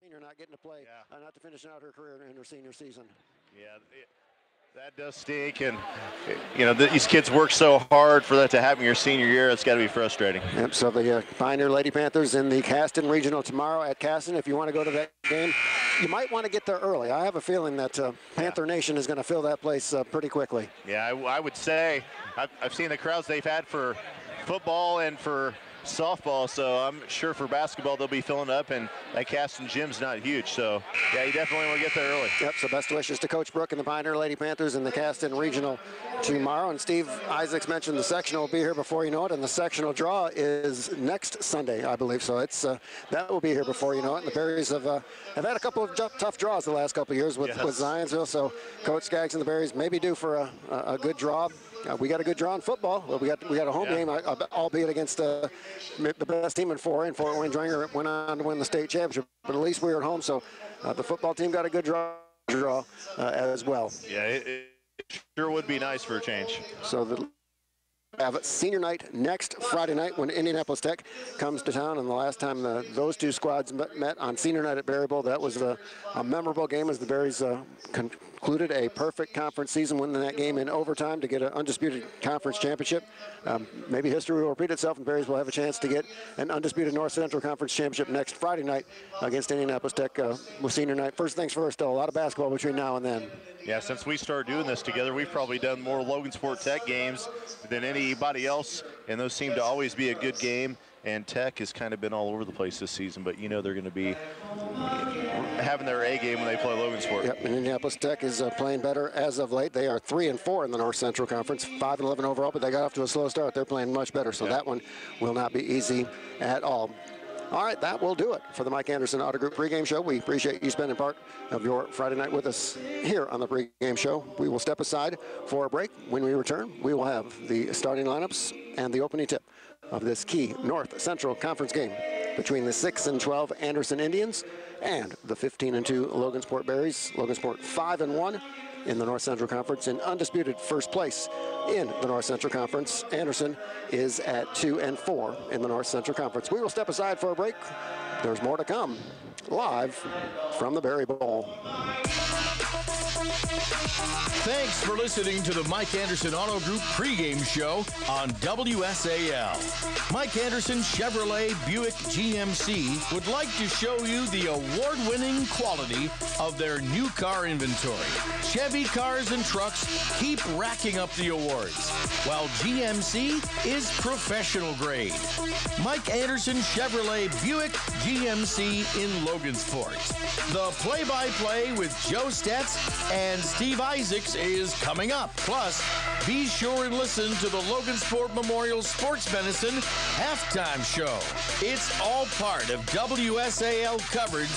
senior not getting to play, not to finish out her career in her senior season. Yeah, that does stink, and you know these kids work so hard for that to happen your senior year. It's got to be frustrating. Yep. So the Pioneer Lady Panthers in the Caston Regional tomorrow at Caston. If you want to go to that game, you might want to get there early. I have a feeling that Panther Nation is going to fill that place pretty quickly. Yeah, I would say I've seen the crowds they've had for football and for softball, so I'm sure for basketball they'll be filling up, and that Caston gym's not huge, so yeah, you definitely want to get there early. Yep, so best wishes to Coach Brooke and the Pioneer Lady Panthers in the Caston Regional tomorrow. And Steve Isaacs mentioned the sectional will be here before you know it, and the sectional draw is next Sunday, I believe, so it's that will be here before you know it. And the Berries have had a couple of tough draws the last couple of years with Zionsville, so Coach Skaggs and the Berries may be due for a good draw. We got a good draw in football. We got a home game, albeit against the best team in 4A, and Fort Wayne Dringer went on to win the state championship. But at least we were at home, so the football team got a good draw as well. Yeah, it sure would be nice for a change. So have senior night next Friday night when Indianapolis Tech comes to town, and the last time those two squads met on senior night at Berry Bowl, that was a memorable game as the Berries concluded a perfect conference season, winning that game in overtime to get an undisputed conference championship. Maybe history will repeat itself, and Berries will have a chance to get an undisputed North Central Conference championship next Friday night against Indianapolis Tech with senior night. First things first, still a lot of basketball between now and then. Yeah, since we started doing this together, we've probably done more Logansport Tech games than anybody else, and those seem to always be a good game. And Tech has kind of been all over the place this season, but you know they're going to be having their A game when they play Logansport. Yep, and Indianapolis Tech is playing better as of late. They are 3-4 in the North Central Conference, 5-11 overall, but they got off to a slow start. They're playing much better, so that one will not be easy at all. All right, that will do it for the Mike Anderson Auto Group pregame show. We appreciate you spending part of your Friday night with us here on the pregame show. We will step aside for a break. When we return, we will have the starting lineups and the opening tip of this key North Central Conference game between the 6-12 Anderson Indians and the 15-2 Logansport Berries. Logansport 5-1 in the North Central Conference in undisputed first place in the North Central Conference. Anderson is at 2-4 in the North Central Conference. We will step aside for a break. There's more to come live from the Berry Bowl. Thanks for listening to the Mike Anderson Auto Group pregame show on WSAL. Mike Anderson Chevrolet Buick GMC would like to show you the award-winning quality of their new car inventory. Chevy cars and trucks keep racking up the awards, while GMC is professional grade. Mike Anderson Chevrolet Buick GMC in Logansport. The play-by-play with Joe Stetz and Steve Isaacs is coming up. Plus, be sure and listen to the Logansport Memorial Sports Medicine halftime show. It's all part of WSAL coverage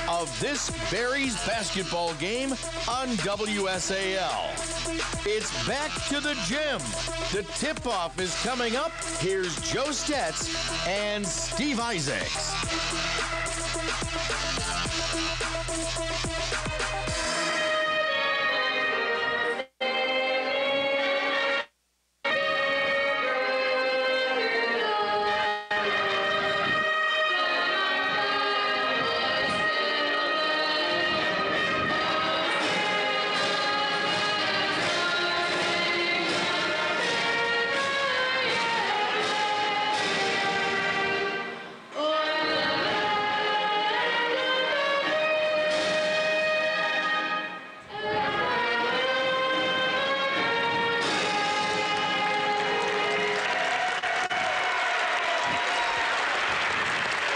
of this Berries basketball game on WSAL. It's back to the gym. The tip-off is coming up. Here's Joe Stetz and Steve Isaacs.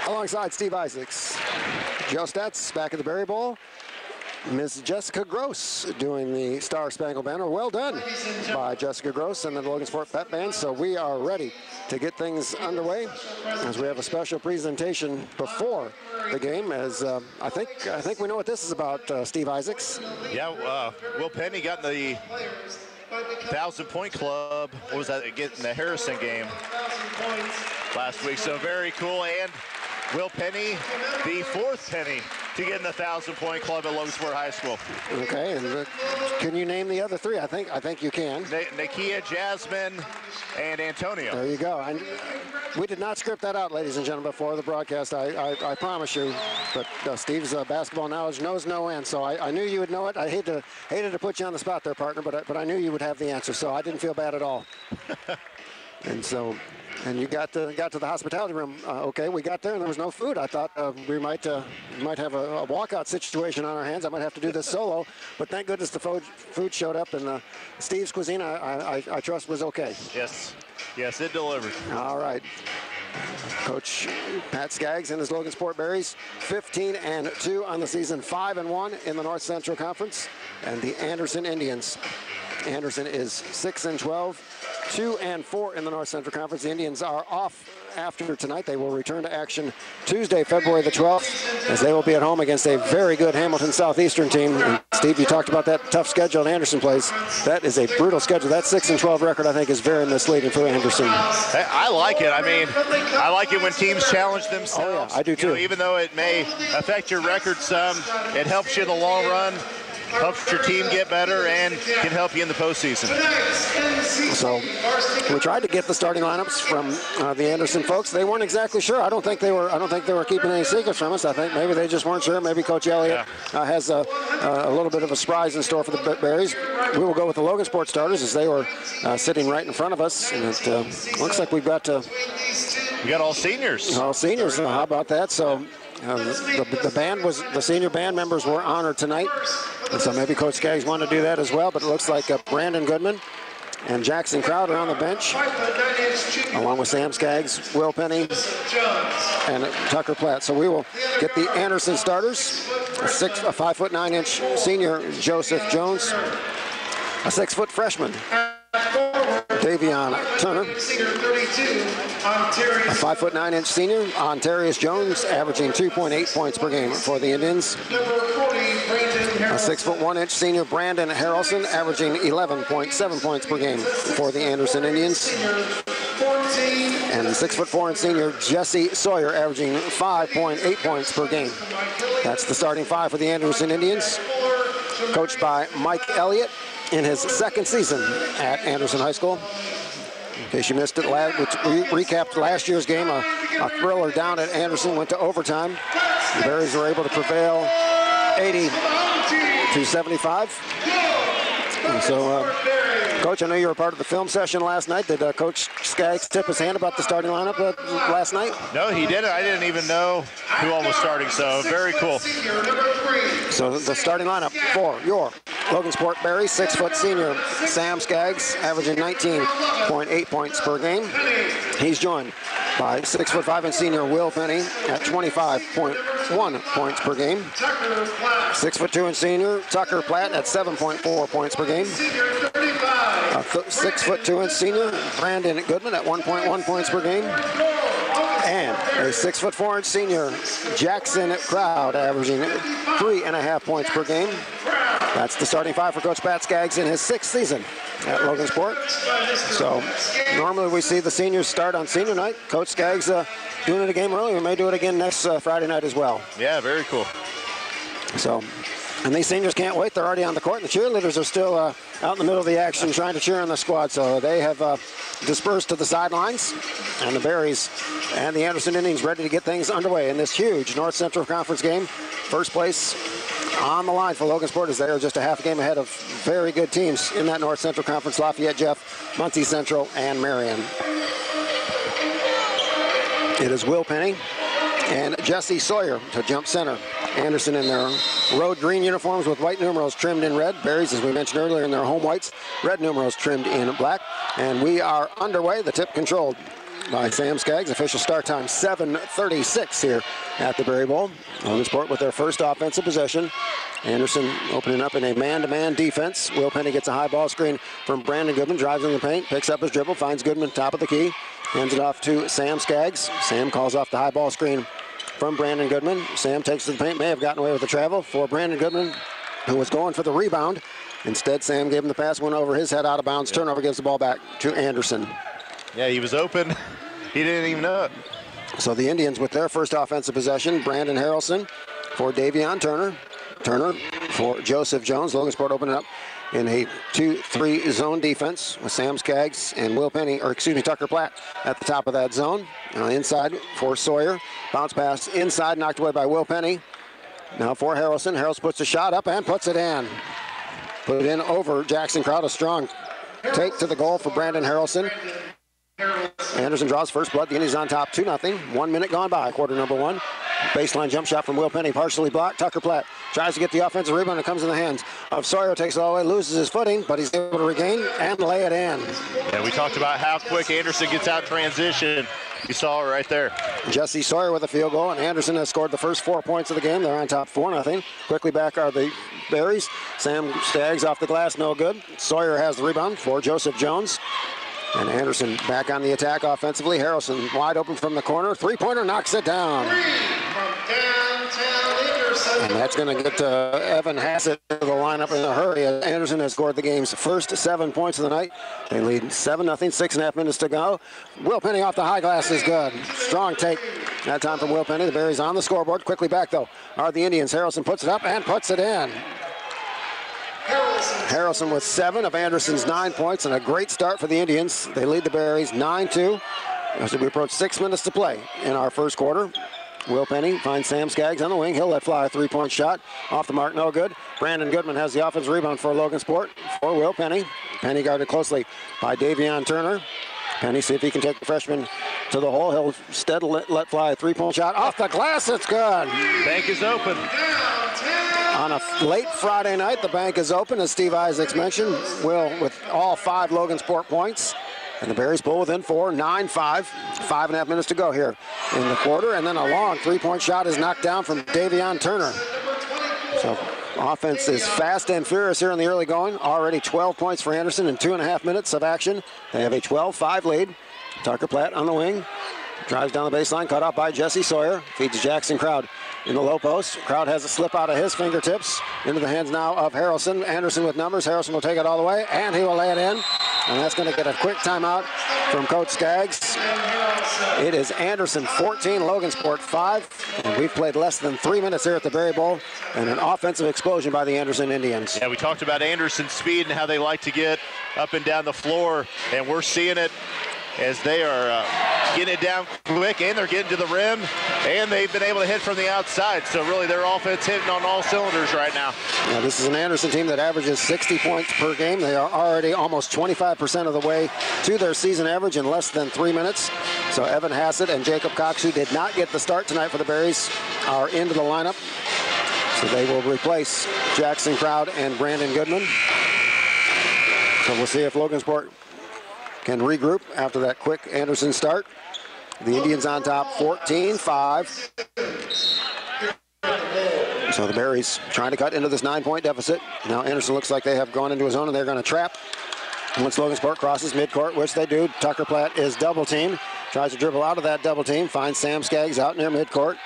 Alongside Steve Isaacs, Joe Stetz back at the Berry Bowl. Miss Jessica Gross doing the Star Spangled Banner. Well done by Jessica Gross and the Logansport Pep Band. So we are ready to get things underway as we have a special presentation before the game. As I think we know what this is about, Steve Isaacs. Yeah, Will Penny got in the 1,000-point club. What was that? Getting the Harrison game last week. So very cool. And Will Penny, the 4th Penny to get in the 1,000-point club at Logansport High School. Okay, and can you name the other 3? I think you can. Nakia, Jasmine, and Antonio. There you go. We did not script that out, ladies and gentlemen, before the broadcast. I promise you. But Steve's basketball knowledge knows no end, so I knew you would know it. I hated to put you on the spot there, partner, but I knew you would have the answer, so I didn't feel bad at all. And you got to the hospitality room. Okay, we got there and there was no food. I thought we might have a walkout situation on our hands. I might have to do this solo, but thank goodness the food showed up, and Steve's cuisine I trust was okay. Yes, it delivered. All right. Coach Pat Skaggs and his Logansport Berries, 15-2 on the season, 5-1 in the North Central Conference, and the Anderson Indians. Anderson is 6-12, 2-4 in the North Central Conference. The Indians are off after tonight. They will return to action Tuesday, February the 12th, as they will be at home against a very good Hamilton Southeastern team. And Steve, you talked about that tough schedule that Anderson plays. That is a brutal schedule. That 6-12 record, I think, is very misleading for Anderson. I like it. I mean, I like it when teams challenge themselves. Oh, yeah, I do too. You know, even though it may affect your record some, it helps you in the long run. Helps your team get better and can help you in the postseason. So we tried to get the starting lineups from the Anderson folks. They weren't exactly sure. I don't think they were keeping any secrets from us. I think maybe they just weren't sure. Maybe Coach Elliott has a little bit of a surprise in store for the Berries. We will go with the Logansport starters as they were sitting right in front of us. And it looks like we got all seniors. All seniors. How about that? So. The senior band members were honored tonight, and so maybe Coach Skaggs wanted to do that as well, but it looks like Brandon Goodman and Jackson Crowder on the bench, along with Sam Skaggs, Will Penny, and Tucker Platt. So we will get the Anderson starters, a 5'9" senior Joseph Jones, a 6' freshman Davion Turner, a 5'9" senior Ontarius Jones, averaging 2.8 points per game for the Indians. A 6'1" senior Brandon Harrelson, averaging 11.7 points per game for the Anderson Indians. And 6'4" senior Jesse Sawyer, averaging 5.8 points per game. That's the starting 5 for the Anderson Indians, coached by Mike Elliott in his 2nd season at Anderson High School. In case you missed it, we recapped last year's game, a thriller down at Anderson, went to overtime. The Berries were able to prevail 80-75. And so, Coach, I know you were part of the film session last night. Did Coach Skaggs tip his hand about the starting lineup last night? No, he didn't. I didn't even know who all was starting, so very cool. So the starting lineup for your Logansport Berries, 6' senior Sam Skaggs, averaging 19.8 points per game. He's joined by 6'5" senior Will Penny at 25.1 points per game. 6'2" senior Tucker Platt at 7.4 points per game. 6'2" senior Brandon Goodman at 1.1 points per game. And a 6'4" senior Jackson Crowd, averaging 3.5 points per game. That's the starting 5 for Coach Pat Skaggs in his 6th season at Logansport. So normally we see the seniors start on senior night. Coach Skaggs doing it a game early. We may do it again next Friday night as well. Yeah, very cool. So, and these seniors can't wait. They're already on the court. The cheerleaders are still out in the middle of the action trying to cheer on the squad. So they have dispersed to the sidelines. And the Berries and the Anderson Indians ready to get things underway in this huge North Central Conference game. First place on the line for Logansport, as they are just a half game ahead of very good teams in that North Central Conference: Lafayette, Jeff, Muncie Central, and Marion. It is Will Penny and Jesse Sawyer to jump center. Anderson in their road green uniforms with white numerals trimmed in red. Berries, as we mentioned earlier, in their home whites, red numerals trimmed in black. And we are underway. The tip controlled by Sam Skaggs. Official start time 7:36 here at the Berry Bowl. Logansport with their first offensive possession. Anderson opening up in a man-to-man defense. Will Penny gets a high ball screen from Brandon Goodman, drives in the paint, picks up his dribble, finds Goodman top of the key, hands it off to Sam Skaggs. Sam calls off the high ball screen from Brandon Goodman. Sam takes to the paint, may have gotten away with the travel for Brandon Goodman, who was going for the rebound. Instead, Sam gave him the pass, went over his head out of bounds. Turnover, gives the ball back to Anderson. Yeah, he was open. He didn't even know it. So the Indians with their first offensive possession, Brandon Harrelson for Davion Turner. Turner for Joseph Jones. Logansport opening up in a 2-3 zone defense with Sam Skaggs and Will Penny, or excuse me, Tucker Platt at the top of that zone. Inside for Sawyer. Bounce pass inside, knocked away by Will Penny. Now for Harrelson. Harrelson puts a shot up and puts it in. Put it in over Jackson Crowd. A strong take to the goal for Brandon Harrelson. Anderson draws first blood. The Indians on top 2-0. 1 minute gone by, quarter number one. Baseline jump shot from Will Penny, partially blocked. Tucker Platt tries to get the offensive rebound. It comes in the hands of Sawyer. Takes it all the way, loses his footing, but he's able to regain and lay it in. And we talked about how quick Anderson gets out transition. You saw it right there. Jesse Sawyer with a field goal, and Anderson has scored the first 4 points of the game. They're on top 4-0. Quickly back are the Berries. Sam Skaggs off the glass, no good. Sawyer has the rebound for Joseph Jones. And Anderson back on the attack offensively. Harrelson wide open from the corner. Three-pointer knocks it down. And that's going to get Evan Hassett to the lineup in a hurry. Anderson has scored the game's first 7 points of the night. They lead 7-0, 6.5 minutes to go. Will Penny off the high glass is good. Strong take that time from Will Penny. The Berries on the scoreboard. Quickly back, though, are the Indians. Harrelson puts it up and puts it in. Harrelson with 7 of Anderson's 9 points and a great start for the Indians. They lead the Berries 9-2 as we approach 6 minutes to play in our first quarter. Will Penny finds Sam Skaggs on the wing. He'll let fly a three-point shot. Off the mark, no good. Brandon Goodman has the offensive rebound for Logansport for Will Penny. Penny guarded closely by Davion Turner. Penny, see if he can take the freshman to the hole. He'll steadily let fly a three-point shot. Off the glass, it's good. Bank is open. On a late Friday night, the bank is open, as Steve Isaacs mentioned. Will with all 5 Logansport points. And the Berries pull within 4, 9-5. 5.5 minutes to go here in the quarter. And then a long three-point shot is knocked down from Davion Turner. So offense is fast and furious here in the early going. Already 12 points for Anderson in 2.5 minutes of action. They have a 12-5 lead. Tucker Platt on the wing. Drives down the baseline, cut off by Jesse Sawyer. Feeds Jackson Crowd in the low post. Crowd has a slip out of his fingertips. Into the hands now of Harrelson. Anderson with numbers. Harrelson will take it all the way, and he will lay it in. And that's going to get a quick timeout from Coach Skaggs. It is Anderson 14, Logansport 5. And we've played less than 3 minutes here at the Berry Bowl. And an offensive explosion by the Anderson Indians. Yeah, we talked about Anderson's speed and how they like to get up and down the floor. And we're seeing it as they are getting it down quick, and they're getting to the rim, and they've been able to hit from the outside. So really their offense hitting on all cylinders right now. Yeah, this is an Anderson team that averages 60 points per game. They are already almost 25% of the way to their season average in less than 3 minutes. So Evan Hassett and Jacob Cox, who did not get the start tonight for the Berries, are into the lineup. So they will replace Jackson Crowd and Brandon Goodman. So we'll see if Logansport can regroup after that quick Anderson start. The Indians on top 14-5. So the Berries trying to cut into this 9-point deficit. Now Anderson looks like they have gone into a zone and they're going to trap. Once Logansport crosses midcourt, which they do, Tucker Platt is double teamed. Tries to dribble out of that double team. Finds Sam Skaggs out near midcourt.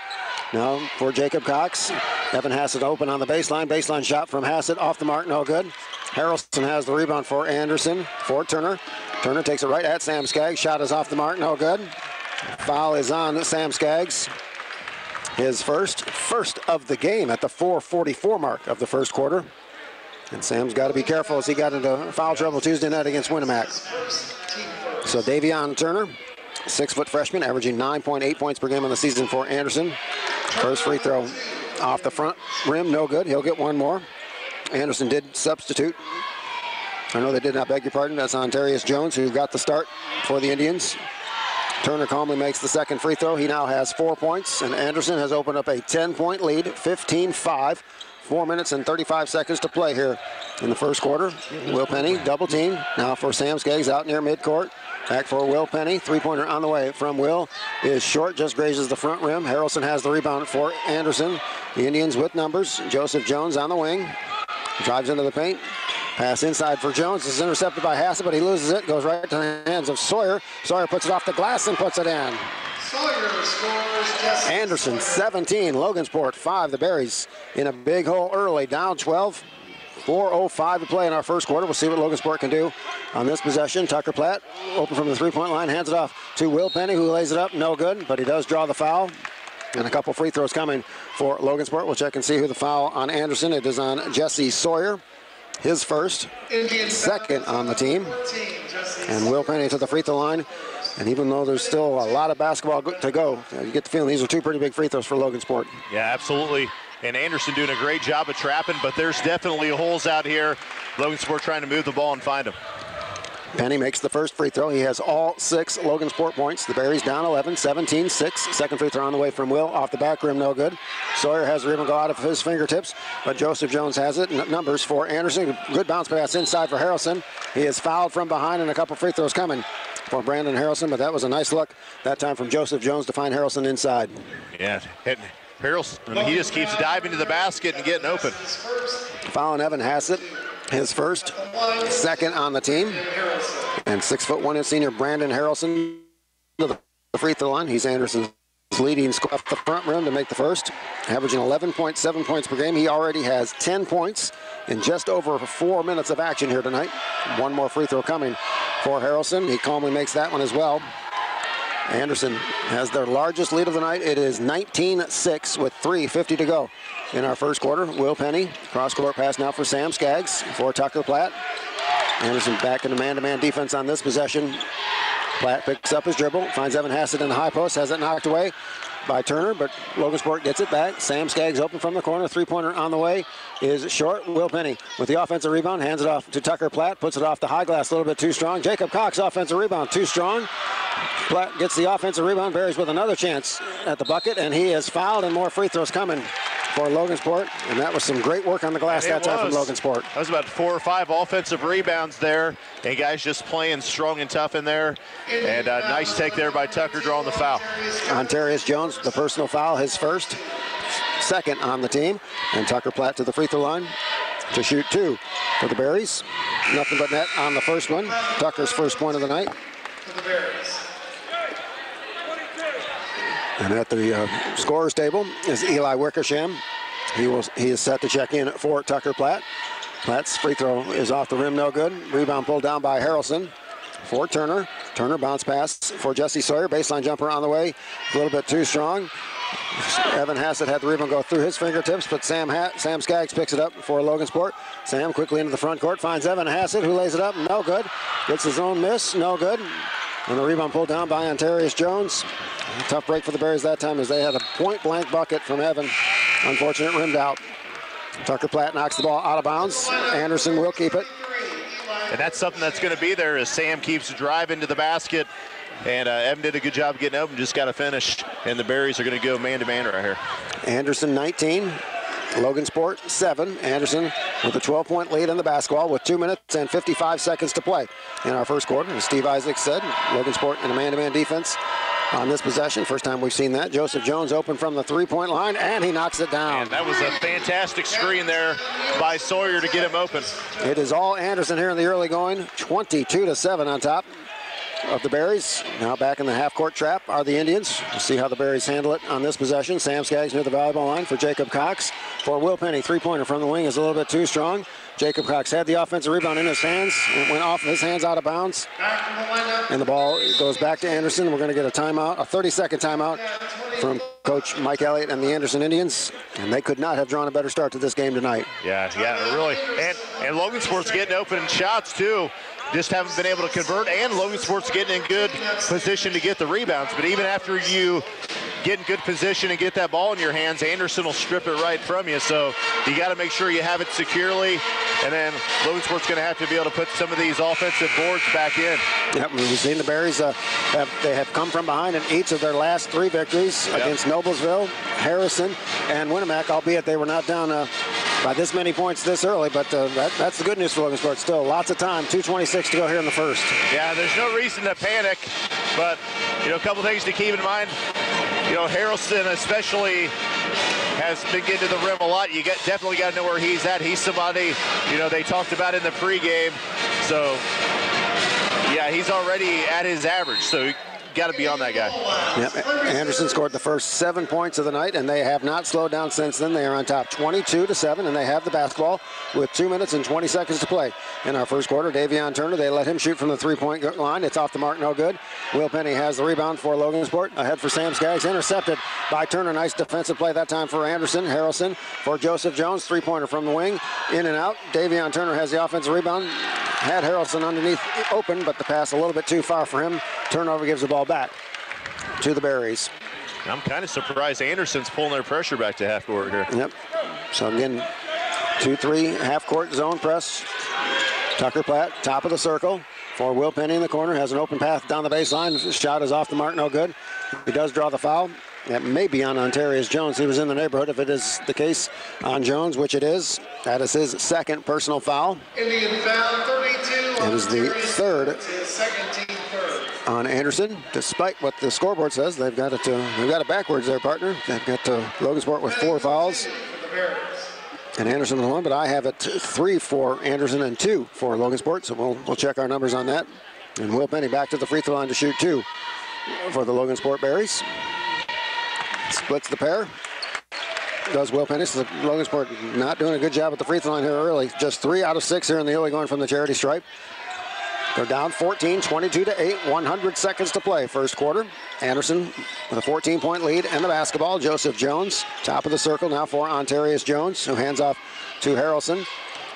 Now for Jacob Cox. Evan Hassett open on the baseline. Baseline shot from Hassett off the mark, no good. Harrelson has the rebound for Anderson, for Turner. Turner takes it right at Sam Skaggs. Shot is off the mark, no good. Foul is on Sam Skaggs. His first of the game at the 4:44 mark of the first quarter. And Sam's got to be careful as he got into foul trouble Tuesday night against Winamac. So Davion Turner, 6-foot freshman, averaging 9.8 points per game on the season for Anderson. First free throw off the front rim, no good. He'll get one more. Anderson did substitute. I know they did not, beg your pardon. That's Ontarius Jones, who got the start for the Indians. Turner calmly makes the second free throw. He now has 4 points, and Anderson has opened up a 10-point lead, 15-5. 4 minutes and 35 seconds to play here in the first quarter. Will Penny, double team. Now for Sam Skaggs out near midcourt. Back for Will Penny. Three-pointer on the way from Will is short, just grazes the front rim. Harrelson has the rebound for Anderson. The Indians with numbers. Joseph Jones on the wing. Drives into the paint. Pass inside for Jones. This is intercepted by Hassett, but he loses it. Goes right to the hands of Sawyer. Sawyer puts it off the glass and puts it in. Sawyer scores. Anderson 17, Logansport 5. The Berries in a big hole early, down 12. 4:05 to play in our first quarter. We'll see what Logansport can do on this possession. Tucker Platt open from the three-point line, hands it off to Will Penny, who lays it up. No good, but he does draw the foul. And a couple free throws coming for Logansport. We'll check and see who the foul on Anderson. It is on Jesse Sawyer, his first, second on the team. And Will Penny to the free throw line. And even though there's still a lot of basketball to go, you get the feeling these are two pretty big free throws for Logansport. Yeah, absolutely. And Anderson doing a great job of trapping, but there's definitely holes out here. Logansport trying to move the ball and find them. Penny makes the first free throw. He has all 6 Logansport points. The Berries down 11, 17-6. Second free throw on the way from Will. Off the back rim, no good. Sawyer has the ribbon go out of his fingertips, but Joseph Jones has it. Numbers for Anderson. Good bounce pass inside for Harrelson. He is fouled from behind, and a couple free throws coming for Brandon Harrelson, but that was a nice look that time from Joseph Jones to find Harrelson inside. Yeah, Harrelson, he just keeps diving to the basket and getting open. Fouling Evan Hassett. His first, second on the team. And 6'1" senior Brandon Harrelson to the free throw line. He's Anderson's leading scorer off the front rim to make the first, averaging 11.7 points per game. He already has 10 points in just over 4 minutes of action here tonight. One more free throw coming for Harrelson. He calmly makes that one as well. Anderson has their largest lead of the night. It is 19-6 with 3:50 to go in our first quarter. Will Penny, cross-court pass now for Sam Skaggs for Tucker Platt. Anderson back in the man-to-man defense on this possession. Platt picks up his dribble, finds Evan Hassett in the high post, has it knocked away by Turner, but Logansport gets it back. Sam Skaggs open from the corner, three-pointer on the way is short. Will Penny with the offensive rebound, hands it off to Tucker Platt, puts it off the high glass a little bit too strong. Jacob Cox, offensive rebound, too strong. Platt gets the offensive rebound, Berries with another chance at the bucket, and he is fouled, and more free throws coming for Logansport, and that was some great work on the glass that time from Logansport. That was about 4 or 5 offensive rebounds there, and guys just playing strong and tough in there. And a nice take there by Tucker drawing the foul. Ontarius Jones, the personal foul, his first, second on the team, and Tucker Platt to the free throw line to shoot 2 for the Berries. Nothing but net on the first one. Tucker's first point of the night. For the Berries. And at the scorer's table is Eli Wickersham. He is set to check in for Tucker Platt. Platt's free throw is off the rim, no good. Rebound pulled down by Harrelson for Turner. Turner bounce pass for Jesse Sawyer. Baseline jumper on the way, a little bit too strong. Evan Hassett had the rebound go through his fingertips, but Sam Skaggs picks it up for Logansport. Sam quickly into the front court, finds Evan Hassett, who lays it up, no good. Gets his own miss, no good. And the rebound pulled down by Ontarius Jones. A tough break for the Berries that time as they had a point-blank bucket from Evan. Unfortunate, rimmed out. Tucker Platt knocks the ball out of bounds. Anderson will keep it. And that's something that's going to be there as Sam keeps driving to the basket. And Evan did a good job getting open, just got it finished. And the Berries are going to go man-to-man right here. Anderson 19, Logansport 7. Anderson with a 12-point lead in the basketball with 2 minutes and 55 seconds to play in our first quarter. As Steve Isaacs said, Logansport in a man-to-man defense on this possession. First time we've seen that. Joseph Jones open from the three-point line, and he knocks it down. And that was a fantastic screen there by Sawyer to get him open. It is all Anderson here in the early going. 22-7 on top of the Berries. Now back in the half-court trap are the Indians. We'll see how the Berries handle it on this possession. Sam Skaggs near the volleyball line for Jacob Cox. For Will Penny, three-pointer from the wing is a little bit too strong. Jacob Cox had the offensive rebound in his hands. It went off his hands out of bounds. And the ball goes back to Anderson. We're going to get a timeout, a 30-second timeout from Coach Mike Elliott and the Anderson Indians. And they could not have drawn a better start to this game tonight. Yeah, really. And Logansport's getting open shots, too. Just haven't been able to convert, and Logansport's getting in good position to get the rebounds. But even after you get in good position and get that ball in your hands, Anderson will strip it right from you. So you got to make sure you have it securely, and then Logansport's going to have to be able to put some of these offensive boards back in. Yep, we've seen the Berries, they have come from behind in each of their last 3 victories against Noblesville, Harrison, and Winnemac, albeit they were not down by this many points this early, but that's the good news for Logansport. Still lots of time, 2:26 to go here in the first. Yeah, there's no reason to panic, but, a couple things to keep in mind. Harrelson especially has been getting to the rim a lot. You definitely got to know where he's at. He's somebody, they talked about in the pregame. So, yeah, he's already at his average. So got to be on that guy. Yep. Anderson scored the first 7 points of the night, and they have not slowed down since then. They are on top 22-7, and they have the basketball with 2 minutes and 20 seconds to play. In our first quarter, Davion Turner, they let him shoot from the three-point line. It's off the mark, no good. Will Penny has the rebound for Logansport. Ahead for Sam Skaggs, intercepted by Turner. Nice defensive play that time for Anderson. Harrelson for Joseph Jones, three-pointer from the wing, in and out. Davion Turner has the offensive rebound. Had Harrelson underneath open, but the pass a little bit too far for him. Turnover gives the ball back to the Berries. I'm kind of surprised Anderson's pulling their pressure back to half court here. Yep. So again, 2-3 half court zone press. Tucker Platt, top of the circle for Will Penny in the corner. Has an open path down the baseline. Shot is off the mark, no good. He does draw the foul. That may be on Ontarius Jones. He was in the neighborhood. If it is the case on Jones, which it is, that is his second personal foul. Indian foul 32. It is the third It's his second team third. on Anderson. Despite what the scoreboard says, they've got it backwards there, partner. They've got Logansport with 4 fouls. And Anderson with 1, but I have it 3 for Anderson and 2 for Logansport, so we'll check our numbers on that. And Will Penny back to the free throw line to shoot 2 for the Logansport Berries. Splits the pair. Does Will Penny. So Logansport not doing a good job at the free throw line here early. Just 3 out of 6 here in the early going from the charity stripe. They're down 14, 22-8, 100 seconds to play. First quarter. Anderson with a 14-point lead and the basketball. Joseph Jones, top of the circle now for Ontarius Jones, who hands off to Harrelson.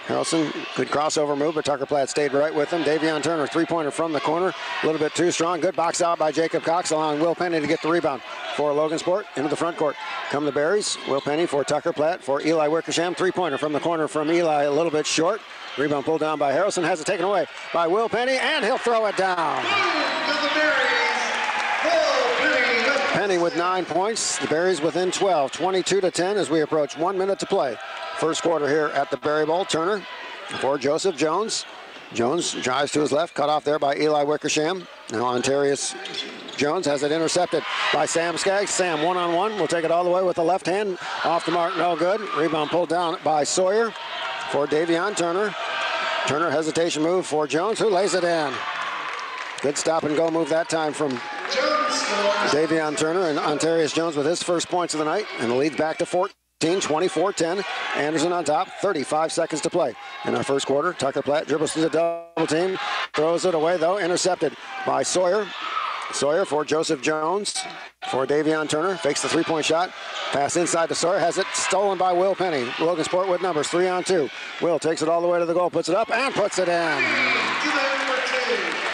Harrelson, good crossover move, but Tucker Platt stayed right with him. Davion Turner, three-pointer from the corner. A little bit too strong. Good box out by Jacob Cox, allowing Will Penny to get the rebound for Logansport into the front court. Come the Berries. Will Penny for Tucker Platt for Eli Wickersham. Three-pointer from the corner from Eli, a little bit short. Rebound pulled down by Harrelson. Has it taken away by Will Penny, and he'll throw it down. Penny with 9 points. The Berries within 12, 22-10 as we approach 1 minute to play. First quarter here at the Berry Bowl. Turner for Joseph Jones. Jones drives to his left, cut off there by Eli Wickersham. Now Ontarius Jones has it intercepted by Sam Skaggs. Sam one-on-one will take it all the way with the left hand. Off the mark, no good. Rebound pulled down by Sawyer for Davion Turner. Turner hesitation move for Jones, who lays it in. Good stop and go move that time from Davion Turner, and Ontarius Jones with his first points of the night, and the lead's back to 14. 24-10. Anderson on top, 35 seconds to play. In our first quarter, Tucker Platt dribbles to the double team, throws it away though, intercepted by Sawyer. Sawyer for Joseph Jones, for Davion Turner, fakes the three-point shot, pass inside to Sawyer, has it stolen by Will Penny. Logansport with numbers, 3-on-2. Will takes it all the way to the goal, puts it up, and puts it in.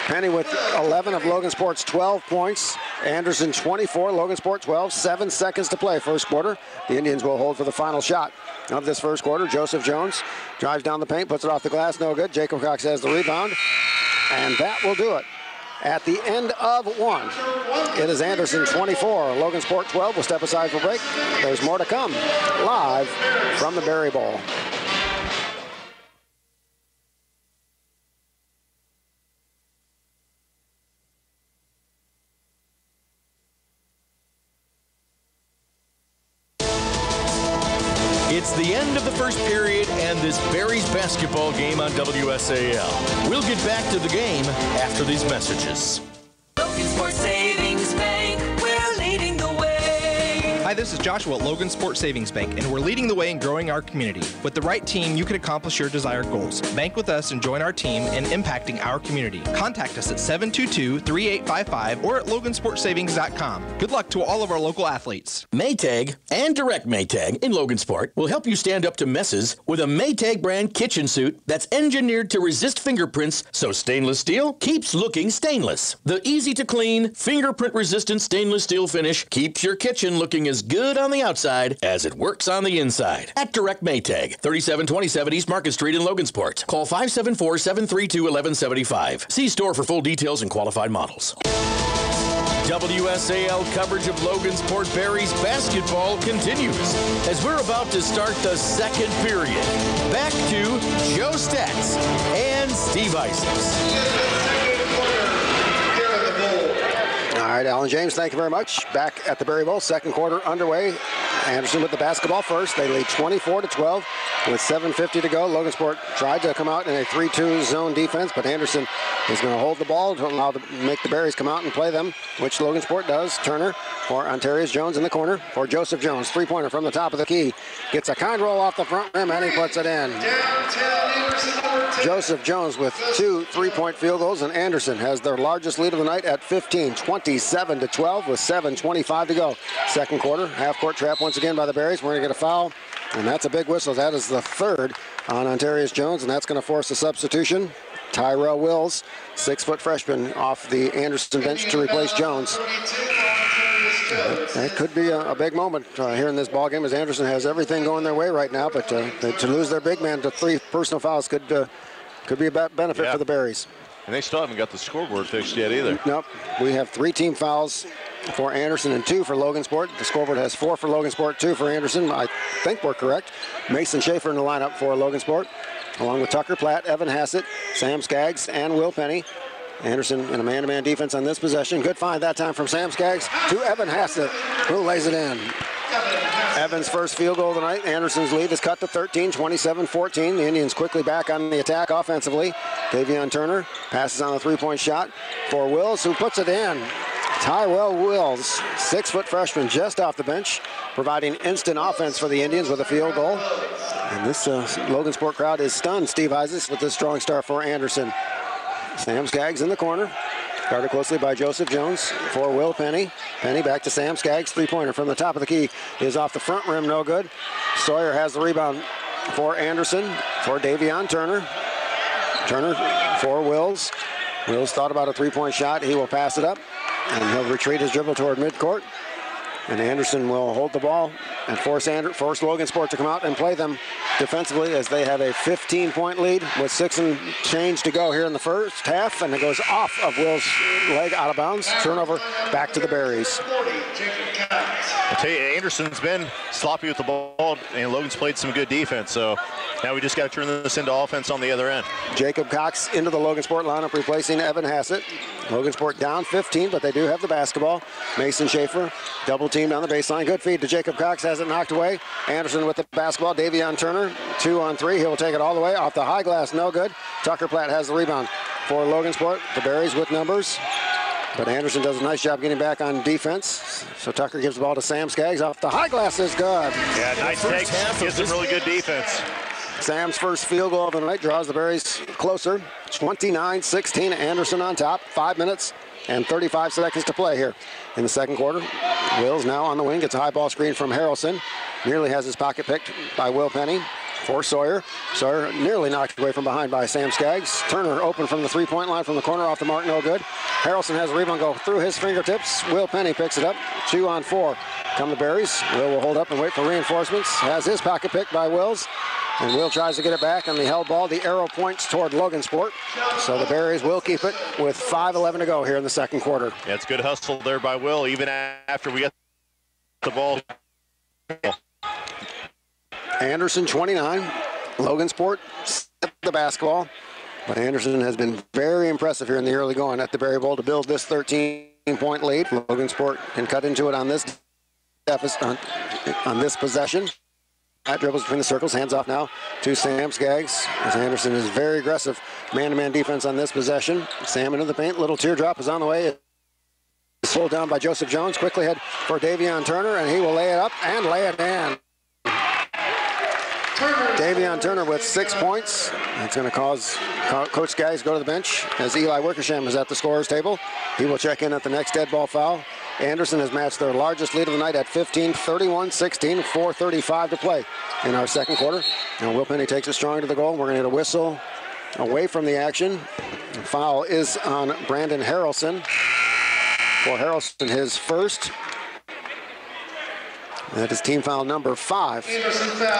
Penny with 11 of Logansport's 12 points. Anderson 24, Logansport 12, 7 seconds to play first quarter. The Indians will hold for the final shot of this first quarter. Joseph Jones drives down the paint, puts it off the glass, no good. Jacob Cox has the rebound, and that will do it. At the end of 1, it is Anderson 24, Logansport 12. We'll step aside for break. There's more to come live from the Berry Bowl. It's the end of the first period and this Berries basketball game on WSAL. We'll get back to the game after these messages. Logansport Savings Bank, we're leading the way. Hi, this is Joshua at Logansport Savings Bank, and we're leading the way in growing our community. With the right team, you can accomplish your desired goals. Bank with us and join our team in impacting our community. Contact us at 722-3855 or at logansportsavings.com. Good luck to all of our local athletes. Maytag and Direct Maytag in Logansport will help you stand up to messes with a Maytag brand kitchen suit that's engineered to resist fingerprints so stainless steel keeps looking stainless. The easy-to-clean, fingerprint-resistant stainless steel finish keeps your kitchen looking as good on the outside as it works on the inside. At Direct Maytag, 3727 East Market Street in Logansport. Call 574-732-1175. See store for full details and qualified models. WSAL coverage of Logansport Berries basketball continues as we're about to start the second period. Back to Joe Stats and Steve Isis. All right, Alan James, thank you very much. Back at the Berry Bowl, second quarter underway. Anderson with the basketball first. They lead 24-12 with 7:50 to go. Logansport tried to come out in a 3-2 zone defense, but Anderson is going to hold the ball to allow make the Berries come out and play them, which Logansport does. Turner for Ontarius Jones in the corner for Joseph Jones. Three-pointer from the top of the key. Gets a kind roll off the front rim, and he puts it in. Joseph Jones with 2 3-point field goals, and Anderson has their largest lead of the night at 15, 27-12 with 7:25 to go. Second quarter, half-court trap once again by the Berries. We're going to get a foul, and that's a big whistle. That is the third on Ontarius Jones, and that's going to force a substitution. Tyrell Wills, 6-foot freshman, off the Anderson bench to replace Jones. That could be a big moment here in this ballgame, as Anderson has everything going their way right now, but to lose their big man to 3 personal fouls could be a benefit for the Berries. And they still haven't got the scoreboard fixed yet either. Nope. We have 3 team fouls for Anderson and 2 for Logansport. The scoreboard has 4 for Logansport, 2 for Anderson. I think we're correct. Mason Schaefer in the lineup for Logansport, along with Tucker Platt, Evan Hassett, Sam Skaggs, and Will Penny. Anderson in a man-to-man defense on this possession. Good find that time from Sam Skaggs to Evan Hassett, who lays it in. Evans' first field goal of the night. Anderson's lead is cut to 13, 27-14. The Indians quickly back on the attack offensively. Davion Turner passes on a 3-point shot for Wills, who puts it in. Tyrell Wills, 6-foot freshman, just off the bench, providing instant offense for the Indians with a field goal. And this Logansport crowd is stunned, Steve Isaacs, with this strong start for Anderson. Sam Skaggs in the corner, guarded closely by Joseph Jones for Will Penny. Penny back to Sam Skaggs, 3-pointer from the top of the key is off the front rim, no good. Sawyer has the rebound for Anderson, for Davion Turner. Turner for Wills. Wills thought about a 3-point shot. He will pass it up, and he'll retreat his dribble toward midcourt. And Anderson will hold the ball and force Logansport to come out and play them defensively, as they have a 15-point lead with 6 and change to go here in the first half, and it goes off of Will's leg out of bounds. Turnover back to the Berries. I'll tell you, Anderson's been sloppy with the ball, and Logan's played some good defense, so now we just got to turn this into offense on the other end. Jacob Cox into the Logansport lineup, replacing Evan Hassett. Logansport down 15, but they do have the basketball. Mason Schaefer double teamed on the baseline. Good feed to Jacob Cox, has it knocked away. Anderson with the basketball. Davion Turner, 2 on 3. He'll take it all the way off the high glass, no good. Tucker Platt has the rebound for Logansport. The Berries with numbers, but Anderson does a nice job getting back on defense. So Tucker gives the ball to Sam Skaggs. Off the high glass is good. Yeah, nice take. Gives some really good defense. Sam's first field goal of the night draws the Berries closer. 29-16, Anderson on top. 5 minutes and 35 seconds to play here in the second quarter. Wills now on the wing, gets a high ball screen from Harrelson. Nearly has his pocket picked by Will Penny for Sawyer. Sawyer nearly knocked away from behind by Sam Skaggs. Turner open from the 3-point line from the corner, off the mark, no good. Harrelson has a rebound go through his fingertips. Will Penny picks it up. 2 on 4. Come the Berries. Will hold up and wait for reinforcements. Has his pocket picked by Wills. And Will tries to get it back on the held ball. The arrow points toward Logansport. So the Berries will keep it with 5:11 to go here in the second quarter. Yeah, it's good hustle there by Will, even after we get the ball. Anderson 29. Logansport set the basketball. But Anderson has been very impressive here in the early going at the Berry Bowl to build this 13-point lead. Logansport can cut into it on this deficit, on this possession. That dribbles between the circles, hands off now to Sam Skaggs, as Anderson is very aggressive man-to-man defense on this possession. Sam into the paint, little teardrop is on the way. It's slowed down by Joseph Jones, quickly head for Davion Turner, and he will lay it up and lay it in. Davion Turner with 6 points. That's going to cause Coach Skaggs go to the bench, as Eli Wickersham is at the scorer's table. He will check in at the next dead ball foul. Anderson has matched their largest lead of the night at 15, 31-16, 4:35 to play in our second quarter. Now Will Penny takes it strong to the goal. We're going to get a whistle away from the action. The foul is on Brandon Harrelson. For Harrelson, his first. That is team foul number 5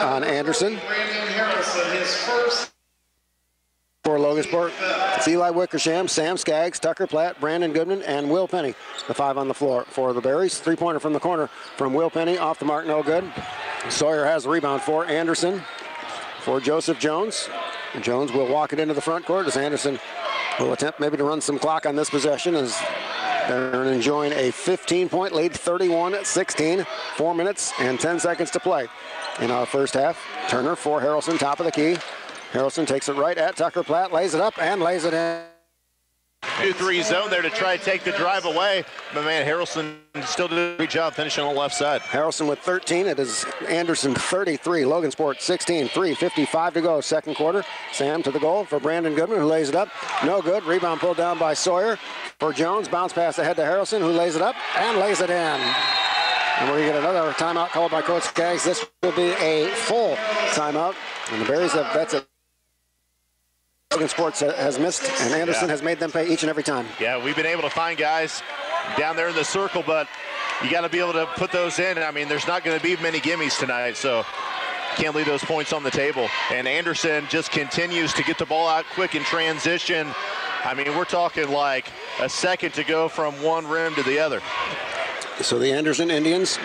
on Anderson. Brandon Harrelson, his first. For Logansport, it's Eli Wickersham, Sam Skaggs, Tucker Platt, Brandon Goodman, and Will Penny. The 5 on the floor for the Berries. 3-pointer from the corner from Will Penny, off the mark, no good. Sawyer has the rebound for Anderson, for Joseph Jones. And Jones will walk it into the front court, as Anderson will attempt maybe to run some clock on this possession, as They're enjoying a 15-point lead, 31-16, 4 minutes and 10 seconds to play in our first half. Turner for Harrelson, top of the key. Harrelson takes it right at Tucker Platt, lays it up and lays it in. 2-3 zone there to try to take the drive away. But man, Harrelson still did a great job finishing on the left side. Harrelson with 13. It is Anderson 33, Logansport 16, 3:55 to go, second quarter. Sam to the goal for Brandon Goodman, who lays it up. No good. Rebound pulled down by Sawyer for Jones. Bounce pass ahead to Harrelson, who lays it up and lays it in. And we're going to get another timeout called by Coach Skaggs. This will be a full timeout. And the Berries have, that's it. Logansport has missed, and Anderson has made them pay each and every time. Yeah, we've been able to find guys down there in the circle, but you got to be able to put those in. I mean, there's not going to be many gimmies tonight, so can't leave those points on the table. And Anderson just continues to get the ball out quick in transition. I mean, we're talking like a second to go from one rim to the other. So the Anderson Indians,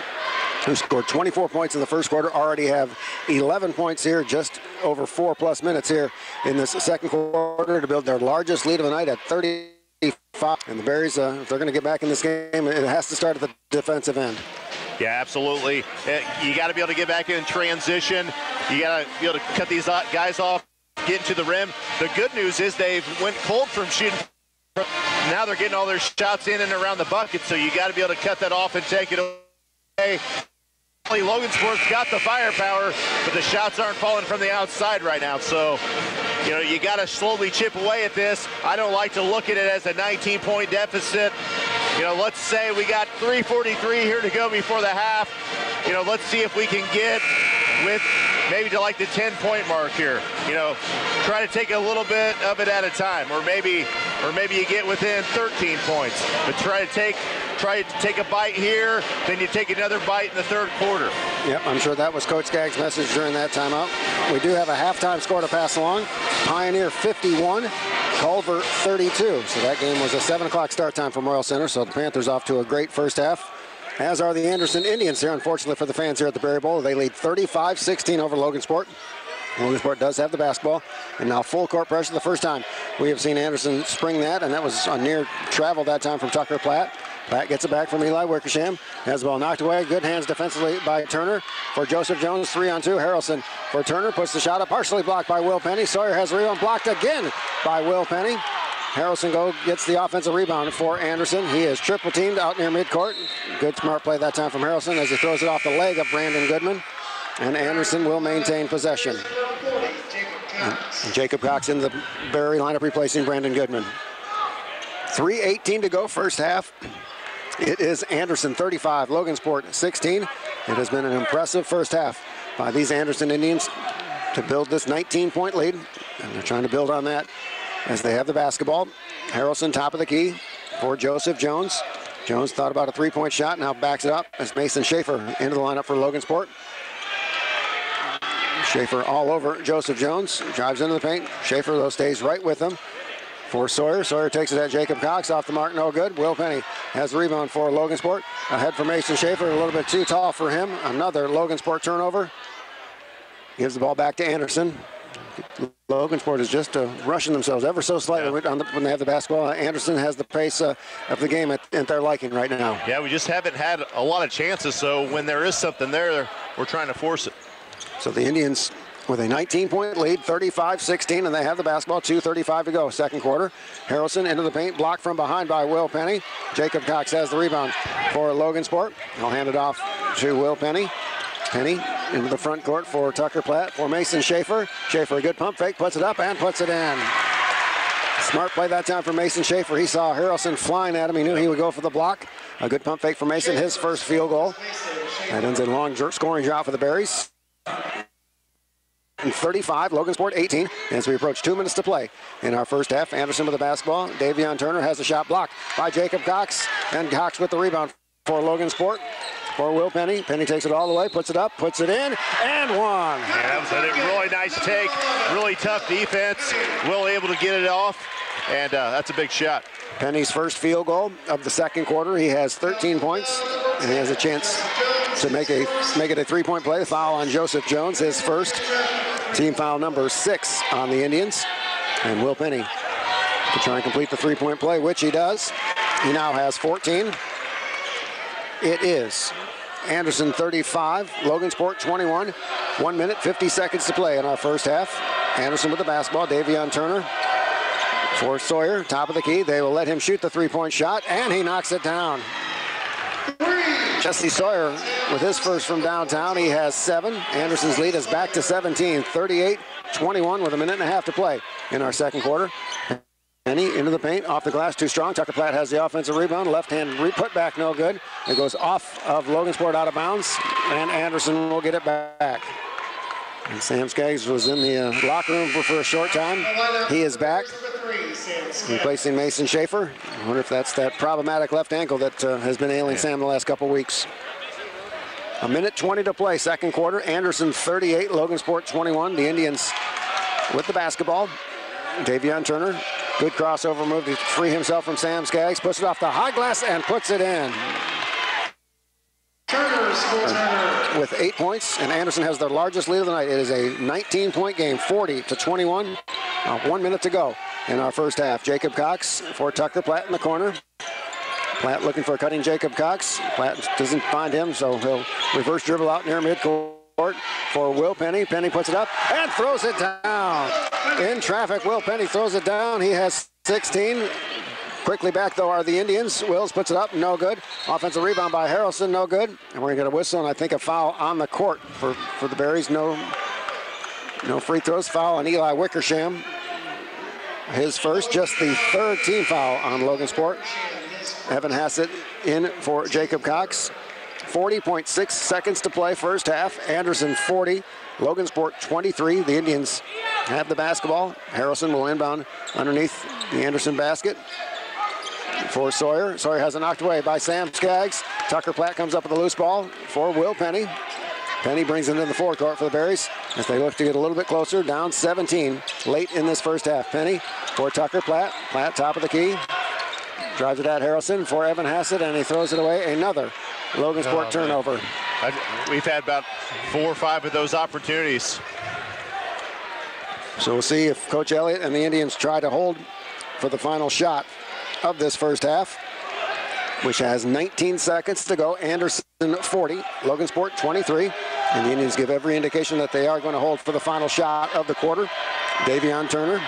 who scored 24 points in the first quarter, already have 11 points here, just over 4+ minutes here in this second quarter to build their largest lead of the night at 35. And the Berries, if they're going to get back in this game, it has to start at the defensive end. Yeah, absolutely. You got to be able to get back in transition. You got to be able to cut these guys off, get into the rim. The good news is they went cold from shooting. Now they're getting all their shots in and around the bucket, so you got to be able to cut that off and take it away. Logansport's got the firepower, but the shots aren't falling from the outside right now. So, you know, you got to slowly chip away at this. I don't like to look at it as a 19-point deficit. You know, let's say we got 3:43 here to go before the half. You know, let's see if we can get with maybe to like the 10-point mark here. You know, try to take a little bit of it at a time, or maybe you get within 13 points, but try to take a bite here, then you take another bite in the third quarter. Yep, I'm sure that was Coach Skaggs' message during that timeout. We do have a halftime score to pass along. Pioneer 51, Culver 32. So that game was a 7 o'clock start time from Royal Center, so the Panthers off to a great first half, as are the Anderson Indians here. Unfortunately for the fans here at the Berry Bowl, they lead 35-16 over Logansport. Logansport does have the basketball, and now full court pressure the first time we have seen Anderson spring that, and that was a near travel that time from Tucker Platt. Platt gets it back from Eli Wickersham. Has the ball knocked away. Good hands defensively by Turner for Joseph Jones. 3-on-2. Harrelson for Turner. Puts the shot up. Partially blocked by Will Penny. Sawyer has the rebound. Blocked again by Will Penny. Harrelson gets the offensive rebound for Anderson. He is triple teamed out near midcourt. Good smart play that time from Harrelson as he throws it off the leg of Brandon Goodman. And Anderson will maintain possession. And Jacob Cox in the Berry lineup replacing Brandon Goodman. 3:18 to go, first half. It is Anderson 35, Logansport 16. It has been an impressive first half by these Anderson Indians to build this 19-point lead. And they're trying to build on that as they have the basketball. Harrelson top of the key for Joseph Jones. Jones thought about a three-point shot, now backs it up as Mason Schaefer into the lineup for Logansport. Schaefer all over Joseph Jones, drives into the paint. Schaefer, though, stays right with him for Sawyer. Sawyer takes it at Jacob Cox, off the mark, no good. Will Penny has the rebound for Logansport. Ahead for Mason Schaefer, a little bit too tall for him. Another Logansport turnover. Gives the ball back to Anderson. Logansport is just rushing themselves ever so slightly when they have the basketball. Anderson has the pace of the game at their liking right now. Yeah, we just haven't had a lot of chances, so when there is something there, we're trying to force it. So the Indians with a 19-point lead, 35-16, and they have the basketball, 2:35 to go, second quarter. Harrelson into the paint, blocked from behind by Will Penny. Jacob Cox has the rebound for Logansport. He'll hand it off to Will Penny. Penny into the front court for Tucker Platt, for Mason Schaefer. Schaefer, a good pump fake, puts it up and puts it in. Smart play that time for Mason Schaefer. He saw Harrelson flying at him. He knew he would go for the block. A good pump fake for Mason, his first field goal. That ends in a long scoring drought for the Berries. 35, Logansport 18, as we approach 2 minutes to play in our first half. Anderson with the basketball. Davion Turner has the shot blocked by Jacob Cox, and Cox with the rebound for Logansport. For Will Penny. Penny takes it all the way, puts it up, puts it in, and one. Yeah, that was a really nice take, really tough defense. Will able to get it off, and that's a big shot. Penny's first field goal of the second quarter. He has 13 points, and he has a chance to make it a three-point play. Foul on Joseph Jones, his first. Team foul number 6 on the Indians. And Will Penny to try and complete the three-point play, which he does. He now has 14. It is Anderson 35, Logansport 21. 1 minute, 50 seconds to play in our first half. Anderson with the basketball. Davion Turner for Sawyer, top of the key. They will let him shoot the three-point shot, and he knocks it down. Jesse Sawyer with his first from downtown. He has 7. Anderson's lead is back to 17, 38-21 with a minute and a half to play in our second quarter. Penny into the paint, off the glass, too strong. Tucker Platt has the offensive rebound. Left hand put back, no good. It goes off of Logansport, out of bounds, and Anderson will get it back. And Sam Skaggs was in the locker room for a short time. He is back, replacing Mason Schaefer. I wonder if that's that problematic left ankle that has been ailing Sam the last couple weeks. A minute 20 to play, second quarter. Anderson 38, Logansport 21. The Indians with the basketball. Davion Turner, good crossover move to free himself from Sam Skaggs. Puts it off the high glass and puts it in. With 8 points, and Anderson has the largest lead of the night. It is a 19-point game, 40-21. 1 minute to go in our first half. Jacob Cox for Tucker Platt in the corner. Platt looking for a cutting Jacob Cox. Platt doesn't find him, so he'll reverse dribble out near midcourt for Will Penny. Penny puts it up and throws it down. In traffic, Will Penny throws it down. He has 16. Quickly back, though, are the Indians. Wills puts it up, no good. Offensive rebound by Harrelson, no good. And we're going to get a whistle, and I think a foul on the court for the Berries. No free throws. Foul on Eli Wickersham. His first, just the third team foul on Logansport. Evan Hassett in for Jacob Cox. 40.6 seconds to play, first half. Anderson 40, Logansport 23. The Indians have the basketball. Harrelson will inbound underneath the Anderson basket for Sawyer. Sawyer has it knocked away by Sam Skaggs. Tucker Platt comes up with a loose ball for Will Penny. Penny brings it into the forecourt for the Berries as they look to get a little bit closer, down 17 late in this first half. Penny for Tucker Platt. Platt top of the key. Drives it at Harrelson for Evan Hassett, and he throws it away. Another Logansport turnover. We've had about 4 or 5 of those opportunities. So we'll see if Coach Elliott and the Indians try to hold for the final shot of this first half, which has 19 seconds to go. Anderson 40, Logansport 23. And the Indians give every indication that they are going to hold for the final shot of the quarter. Davion Turner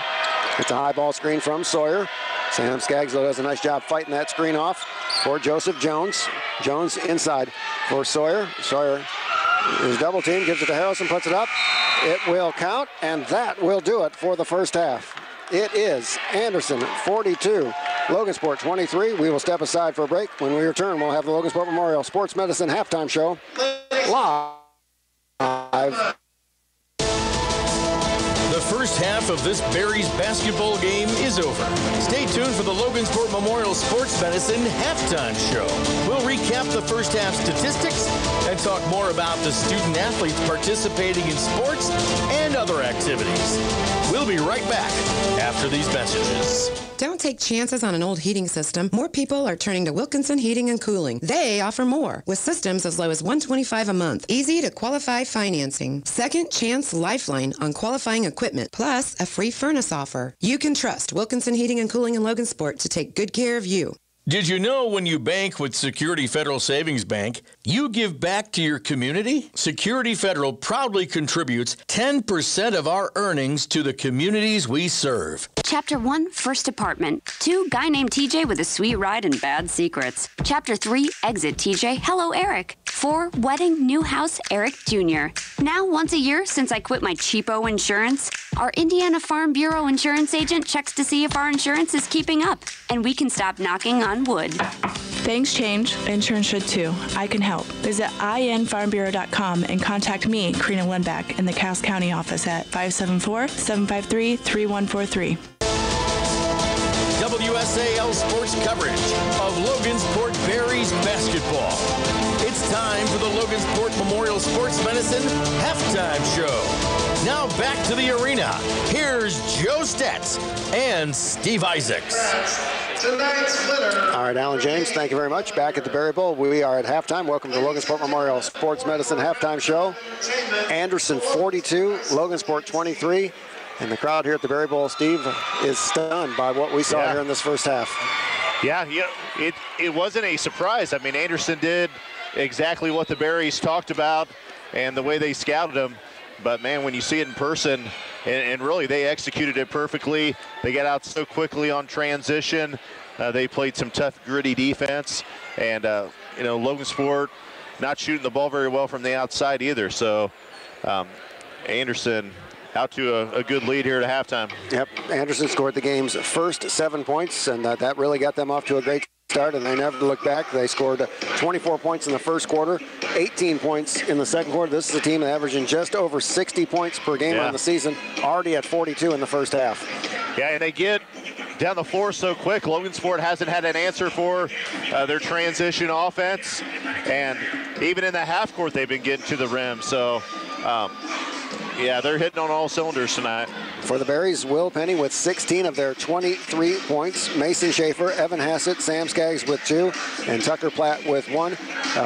gets a high ball screen from Sawyer. Sam Skaggs does a nice job fighting that screen off for Joseph Jones. Jones inside for Sawyer. Sawyer is double teamed, gives it to Harrelson, puts it up. It will count, and that will do it for the first half. It is Anderson 42, Logansport 23. We will step aside for a break. When we return, we'll have the Logansport Memorial Sports Medicine halftime show live. The first half of this Berries basketball game is over. Stay tuned for the Logansport Memorial Sports Medicine halftime show. We'll recap the first half statistics and talk more about the student athletes participating in sports and other activities. We'll be right back after these messages. Don't take chances on an old heating system. More people are turning to Wilkinson Heating and Cooling. They offer more, with systems as low as $125 a month. Easy to qualify financing. Second chance lifeline on qualifying equipment, plus a free furnace offer. You can trust Wilkinson Heating and Cooling in Logansport to take good care of you. Did you know when you bank with Security Federal Savings Bank, you give back to your community? Security Federal proudly contributes 10% of our earnings to the communities we serve. Chapter 1, First Apartment. 2, Guy named TJ with a sweet ride and bad secrets. Chapter 3, Exit TJ, Hello Eric. 4, Wedding, New House, Eric Jr. Now, once a year since I quit my cheapo insurance, our Indiana Farm Bureau insurance agent checks to see if our insurance is keeping up, and we can stop knocking on wood. Things change. Insurance should too. I can help. Visit infarmbureau.com and contact me, Karina Lindback, in the Cass County office at 574-753-3143. WSAL sports coverage of Logansport Berries basketball. It's time for the Logansport Memorial Sports Medicine halftime show. Now back to the arena. Here's Joe Stetz and Steve Isaacs. Tonight's winner. All right, Alan James, thank you very much. Back at the Berry Bowl, we are at halftime. Welcome to the Logansport Memorial Sports Medicine halftime show. Anderson 42, Logansport 23. And the crowd here at the Berry Bowl, Steve, is stunned by what we saw here in this first half. Yeah, it wasn't a surprise. I mean, Anderson did exactly what the Berries talked about and the way they scouted him. But, man, when you see it in person, and really they executed it perfectly. They got out so quickly on transition. They played some tough, gritty defense. And, Logansport not shooting the ball very well from the outside either. So, Anderson out to a good lead here at halftime. Yep, Anderson scored the game's first 7 points, and that really got them off to a great start, and they never looked back. They scored 24 points in the first quarter, 18 points in the second quarter. This is a team averaging just over 60 points per game on the season, already at 42 in the first half. Yeah, and they get down the floor so quick. Logansport hasn't had an answer for their transition offense, and even in the half court they've been getting to the rim. So, yeah, they're hitting on all cylinders tonight. For the Berries, Will Penny with 16 of their 23 points. Mason Schaefer, Evan Hassett, Sam Skaggs with 2, and Tucker Platt with 1.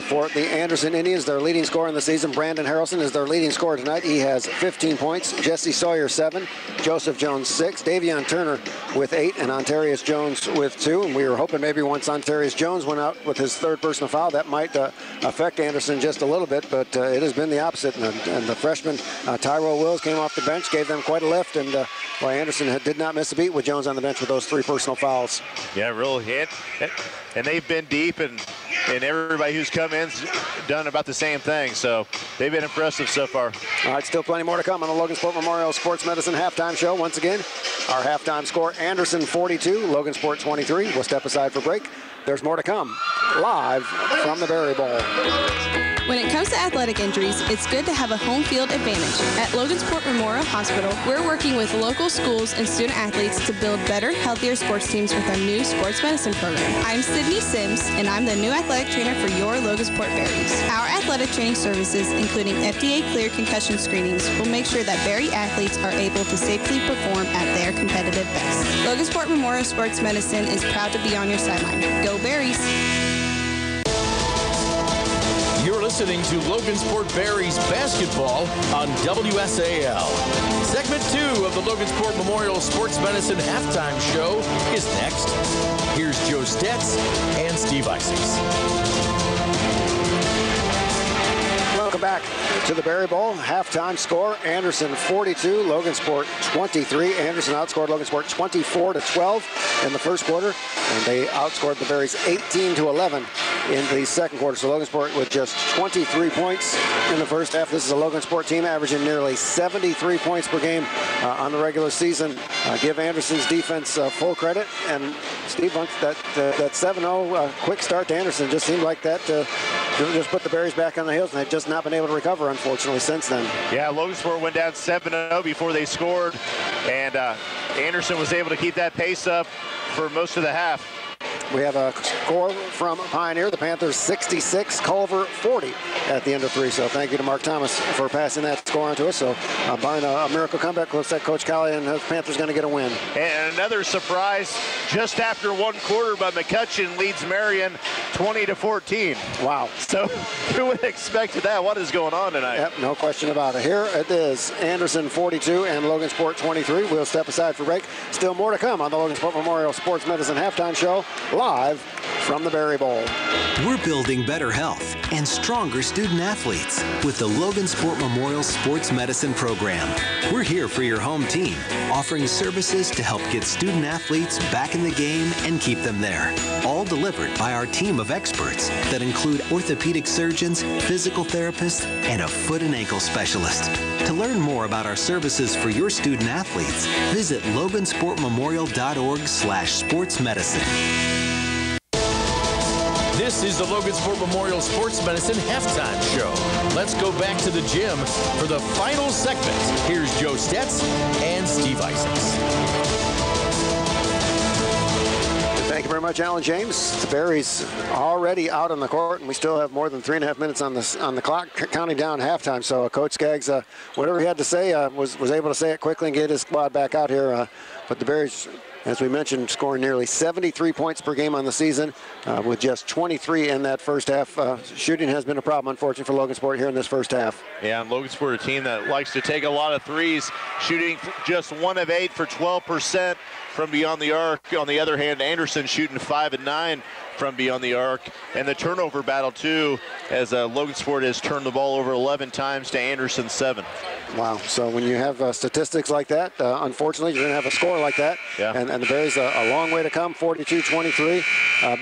For the Anderson Indians, their leading scorer in the season, Brandon Harrelson, is their leading scorer tonight. He has 15 points. Jesse Sawyer, 7. Joseph Jones, 6. Davion Turner with 8, and Ontarius Jones with 2. And we were hoping maybe once Ontarius Jones went out with his third personal foul, that might affect Anderson just a little bit, but it has been the opposite. And the freshman, Tyrell Wills, came off the bench, gave them quite a lift, and Anderson did not miss a beat with Jones on the bench with those 3 personal fouls. Yeah, really hit. And they've been deep, and everybody who's come in's done about the same thing. So they've been impressive so far. All right, still plenty more to come on the Logansport Memorial Sports Medicine halftime show. Once again, our halftime score, Anderson 42, Logansport 23. We'll step aside for break. There's more to come, live from the Berry Bowl. When it comes to athletic injuries, it's good to have a home field advantage. At Logansport Memorial Hospital, we're working with local schools and student athletes to build better, healthier sports teams with our new sports medicine program. I'm Sydney Sims, and I'm the new athletic trainer for your Logansport Berries. Our athletic training services, including FDA-cleared concussion screenings, will make sure that Berry athletes are able to safely perform at their competitive best. Logansport Memorial Sports Medicine is proud to be on your sideline. Go Berries! You're listening to Logansport Berries basketball on WSAL. Segment 2 of the Logansport Memorial Sports Medicine halftime show is next. Here's Joe Stetz and Steve Isaacs. Welcome back to the Berry Bowl. Halftime score, Anderson 42, Logansport 23. Anderson outscored Logansport 24-12 in the first quarter, and they outscored the Berries 18-11 in the second quarter. So Logansport with just 23 points in the first half. This is a Logansport team averaging nearly 73 points per game on the regular season. Give Anderson's defense full credit. And Steve, that 7-0 quick start to Anderson just seemed like that just put the Berries back on the heels, and they've just not been able to recover, unfortunately, since then. Yeah, Logansport went down 7-0 before they scored, and Anderson was able to keep that pace up for most of the half. We have a score from Pioneer. The Panthers 66, Culver 40 at the end of 3. So thank you to Mark Thomas for passing that score on to us. So barring a miracle comeback, looks like Coach Colley and the Panthers going to get a win. And another surprise just after one quarter, but McCutcheon leads Marion 20-14. Wow. So who would have expected that? What is going on tonight? Yep, no question about it. Here it is, Anderson 42 and Logansport 23. We'll step aside for break. Still more to come on the Logansport Memorial Sports Medicine halftime show, live from the Berry Bowl. We're building better health and stronger student athletes with the Logansport Memorial Sports Medicine Program. We're here for your home team, offering services to help get student athletes back in the game and keep them there. All delivered by our team of experts that include orthopedic surgeons, physical therapists, and a foot and ankle specialist. To learn more about our services for your student athletes, visit logansportmemorial.org/sportsmedicine. This is the Logansport Memorial Sports Medicine halftime show. Let's go back to the gym for the final segment. Here's Joe Stetz and Steve Isaacs. Thank you very much, Alan James. The Berries already out on the court, and we still have more than 3.5 minutes on the clock, counting down halftime. So Coach Skaggs, whatever he had to say, was able to say it quickly and get his squad back out here. But the Berries as we mentioned, scoring nearly 73 points per game on the season with just 23 in that first half. Shooting has been a problem, unfortunately, for Logansport here in this first half. Yeah, and Logansport, a team that likes to take a lot of threes, shooting just 1 of 8 for 12% from beyond the arc. On the other hand, Anderson shooting 5 of 9 from beyond the arc. And the turnover battle, too, as Logansport has turned the ball over 11 times to Anderson 7. Wow. So when you have statistics like that, unfortunately, you're going to have a score like that. Yeah. And the Berries a long way to come, 42-23.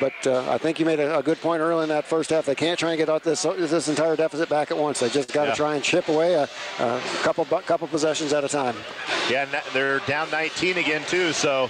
But I think you made a good point early in that first half. They can't try and get out this entire deficit back at once. They just got to try and chip away a couple possessions at a time. Yeah, they're down 19 again, too. So,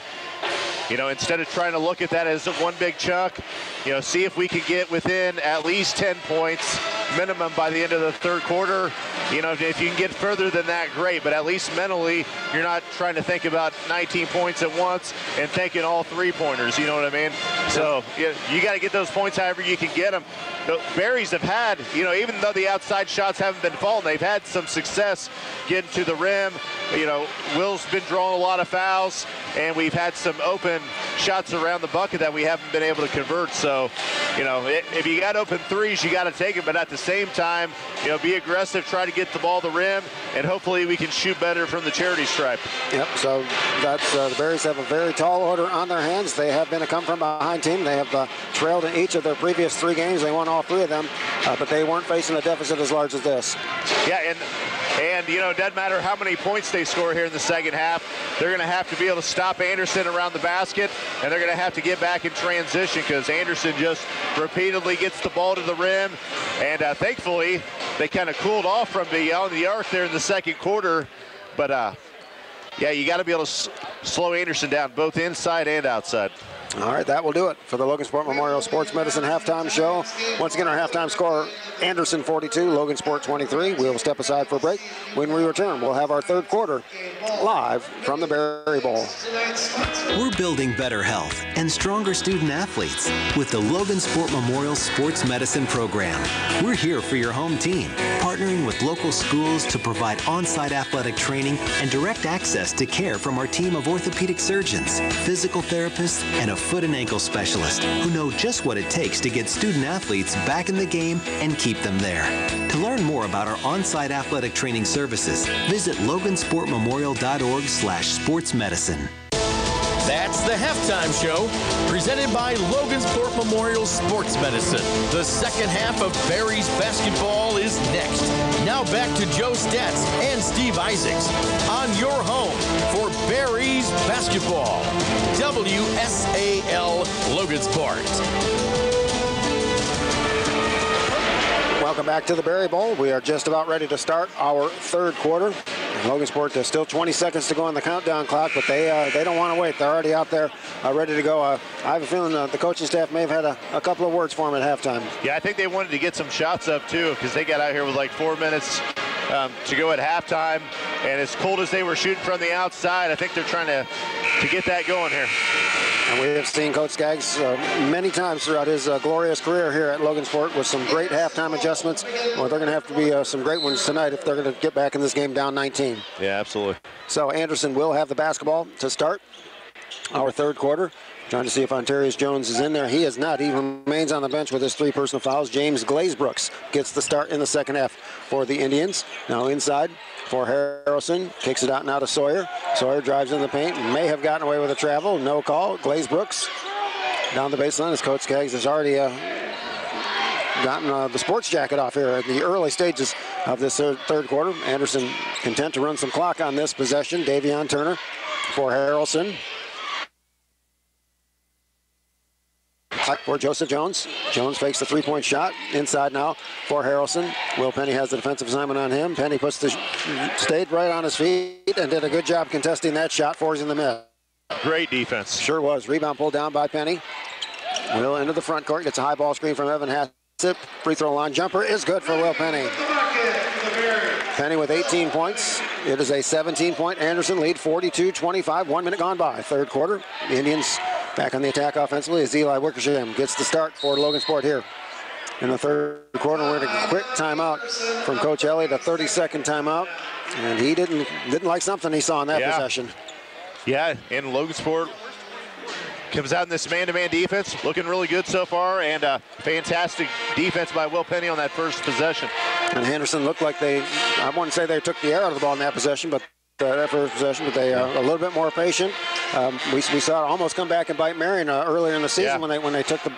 you know, instead of trying to look at that as one big chunk, you know, see if we can get within at least 10 points minimum by the end of the third quarter. You know, if you can get further than that, great. But at least mentally, you're not trying to think about 19 points at once and taking all three-pointers. You know what I mean? So you got to get those points however you can get them. The Berries have had, you know, even though the outside shots haven't been falling, they've had some success getting to the rim. You know, Will's been drawing a lot of fouls, and we've had some open shots around the bucket that we haven't been able to convert. So, you know, if you got open threes, you got to take it. But at the same time, you know, be aggressive, try to get the ball to the rim, and hopefully we can shoot better from the charity stripe. Yep, so that's the Berries have a very tall order on their hands. They have been a come-from-behind team. They have trailed in each of their previous 3 games. They won all 3 of them, but they weren't facing a deficit as large as this. Yeah, and you know, it doesn't matter how many points they score here in the second half. They're going to have to be able to stop Anderson around the basket, and they're going to have to get back in transition because Anderson just repeatedly gets the ball to the rim. And thankfully, they kind of cooled off from beyond the arc there in the second quarter. But, yeah, you got to be able to slow Anderson down both inside and outside. All right, that will do it for the Logansport Memorial Sports Medicine halftime show. Once again, our halftime score, Anderson 42, Logansport 23. We'll step aside for a break. When we return, we'll have our third quarter live from the Berry Bowl. We're building better health and stronger student athletes with the Logansport Memorial Sports Medicine Program. We're here for your home team, partnering with local schools to provide on-site athletic training and direct access to care from our team of orthopedic surgeons, physical therapists, and a foot and ankle specialist who know just what it takes to get student athletes back in the game and keep them there. To learn more about our on-site athletic training services, visit logansportmemorial.org/sportsmedicine. That's the halftime show, presented by Logansport Memorial Sports Medicine. The second half of Berries basketball is next. Now back to Joe Stats and Steve Isaacs on your home for Berries basketball. WSAL Logansport. Welcome back to the Berry Bowl. We are just about ready to start our third quarter. Logansport, there's still 20 seconds to go on the countdown clock, but they don't want to wait. They're already out there ready to go. I have a feeling the coaching staff may have had a couple of words for them at halftime. Yeah, I think they wanted to get some shots up, too, because they got out here with like 4 minutes to go at halftime. And as cold as they were shooting from the outside, I think they're trying to get that going here. And we have seen Coach Skaggs many times throughout his glorious career here at Logansport with some great halftime adjustments. Well, they're going to have to be some great ones tonight if they're going to get back in this game down 19. Yeah, absolutely. So Anderson will have the basketball to start our third quarter. Trying to see if Ontarius Jones is in there. He is not. He remains on the bench with his 3 personal fouls. James Glazebrooks gets the start in the second half for the Indians. Now inside for Harrelson. Kicks it out now to Sawyer. Sawyer drives in the paint. May have gotten away with a travel. No call. Glazebrooks down the baseline as Coach Skaggs has already gotten the sports jacket off here at the early stages of this third quarter. Anderson content to run some clock on this possession. Davion Turner for Harrelson. For Joseph Jones. Jones fakes the 3-point shot. Inside now for Harrelson. Will Penny has the defensive assignment on him. Penny stayed right on his feet and did a good job contesting that shot, forcing the miss. Great defense. Sure was. Rebound pulled down by Penny. Will into the front court. Gets a high ball screen from Evan Hassett. Free throw line jumper is good for Will Penny. Penny with 18 points. It is a 17-point Anderson lead, 42-25. 1 minute gone by. Third quarter. The Indians back on the attack offensively as Eli Wickersham gets the start for Logansport here. In the third quarter, we're in a quick timeout from Coach Elliott, a 30-second timeout. And he didn't like something he saw in that possession. Yeah, and Logansport comes out in this man-to-man defense, looking really good so far, and fantastic defense by Will Penny on that first possession. And Henderson looked like I wouldn't say they took the air out of the ball in that possession, but that first possession, but they are a little bit more patient. We saw it almost come back and bite Marion earlier in the season when they took the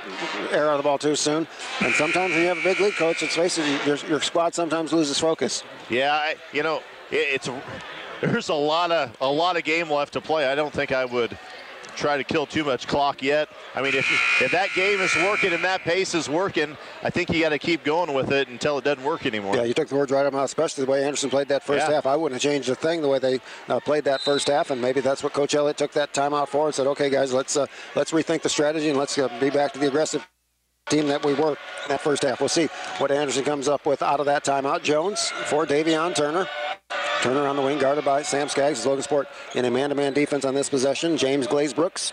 air out of the ball too soon. And sometimes when you have a big league coach, let's face it, your squad sometimes loses focus. Yeah, there's a lot of game left to play. I don't think I would try to kill too much clock yet. I mean, if that game is working and that pace is working, I think you got to keep going with it until it doesn't work anymore. Yeah, you took the words right out of my mouth, especially the way Anderson played that first half. I wouldn't have changed a thing the way they played that first half, and maybe that's what Coach Elliott took that timeout for and said, okay, guys, let's rethink the strategy and let's be back to the aggressive team that we were in that first half. We'll see what Anderson comes up with out of that timeout. Jones for Davion Turner. Turner on the wing, guarded by Sam Skaggs. Logansport in a man-to-man defense on this possession. James Glazbrooks.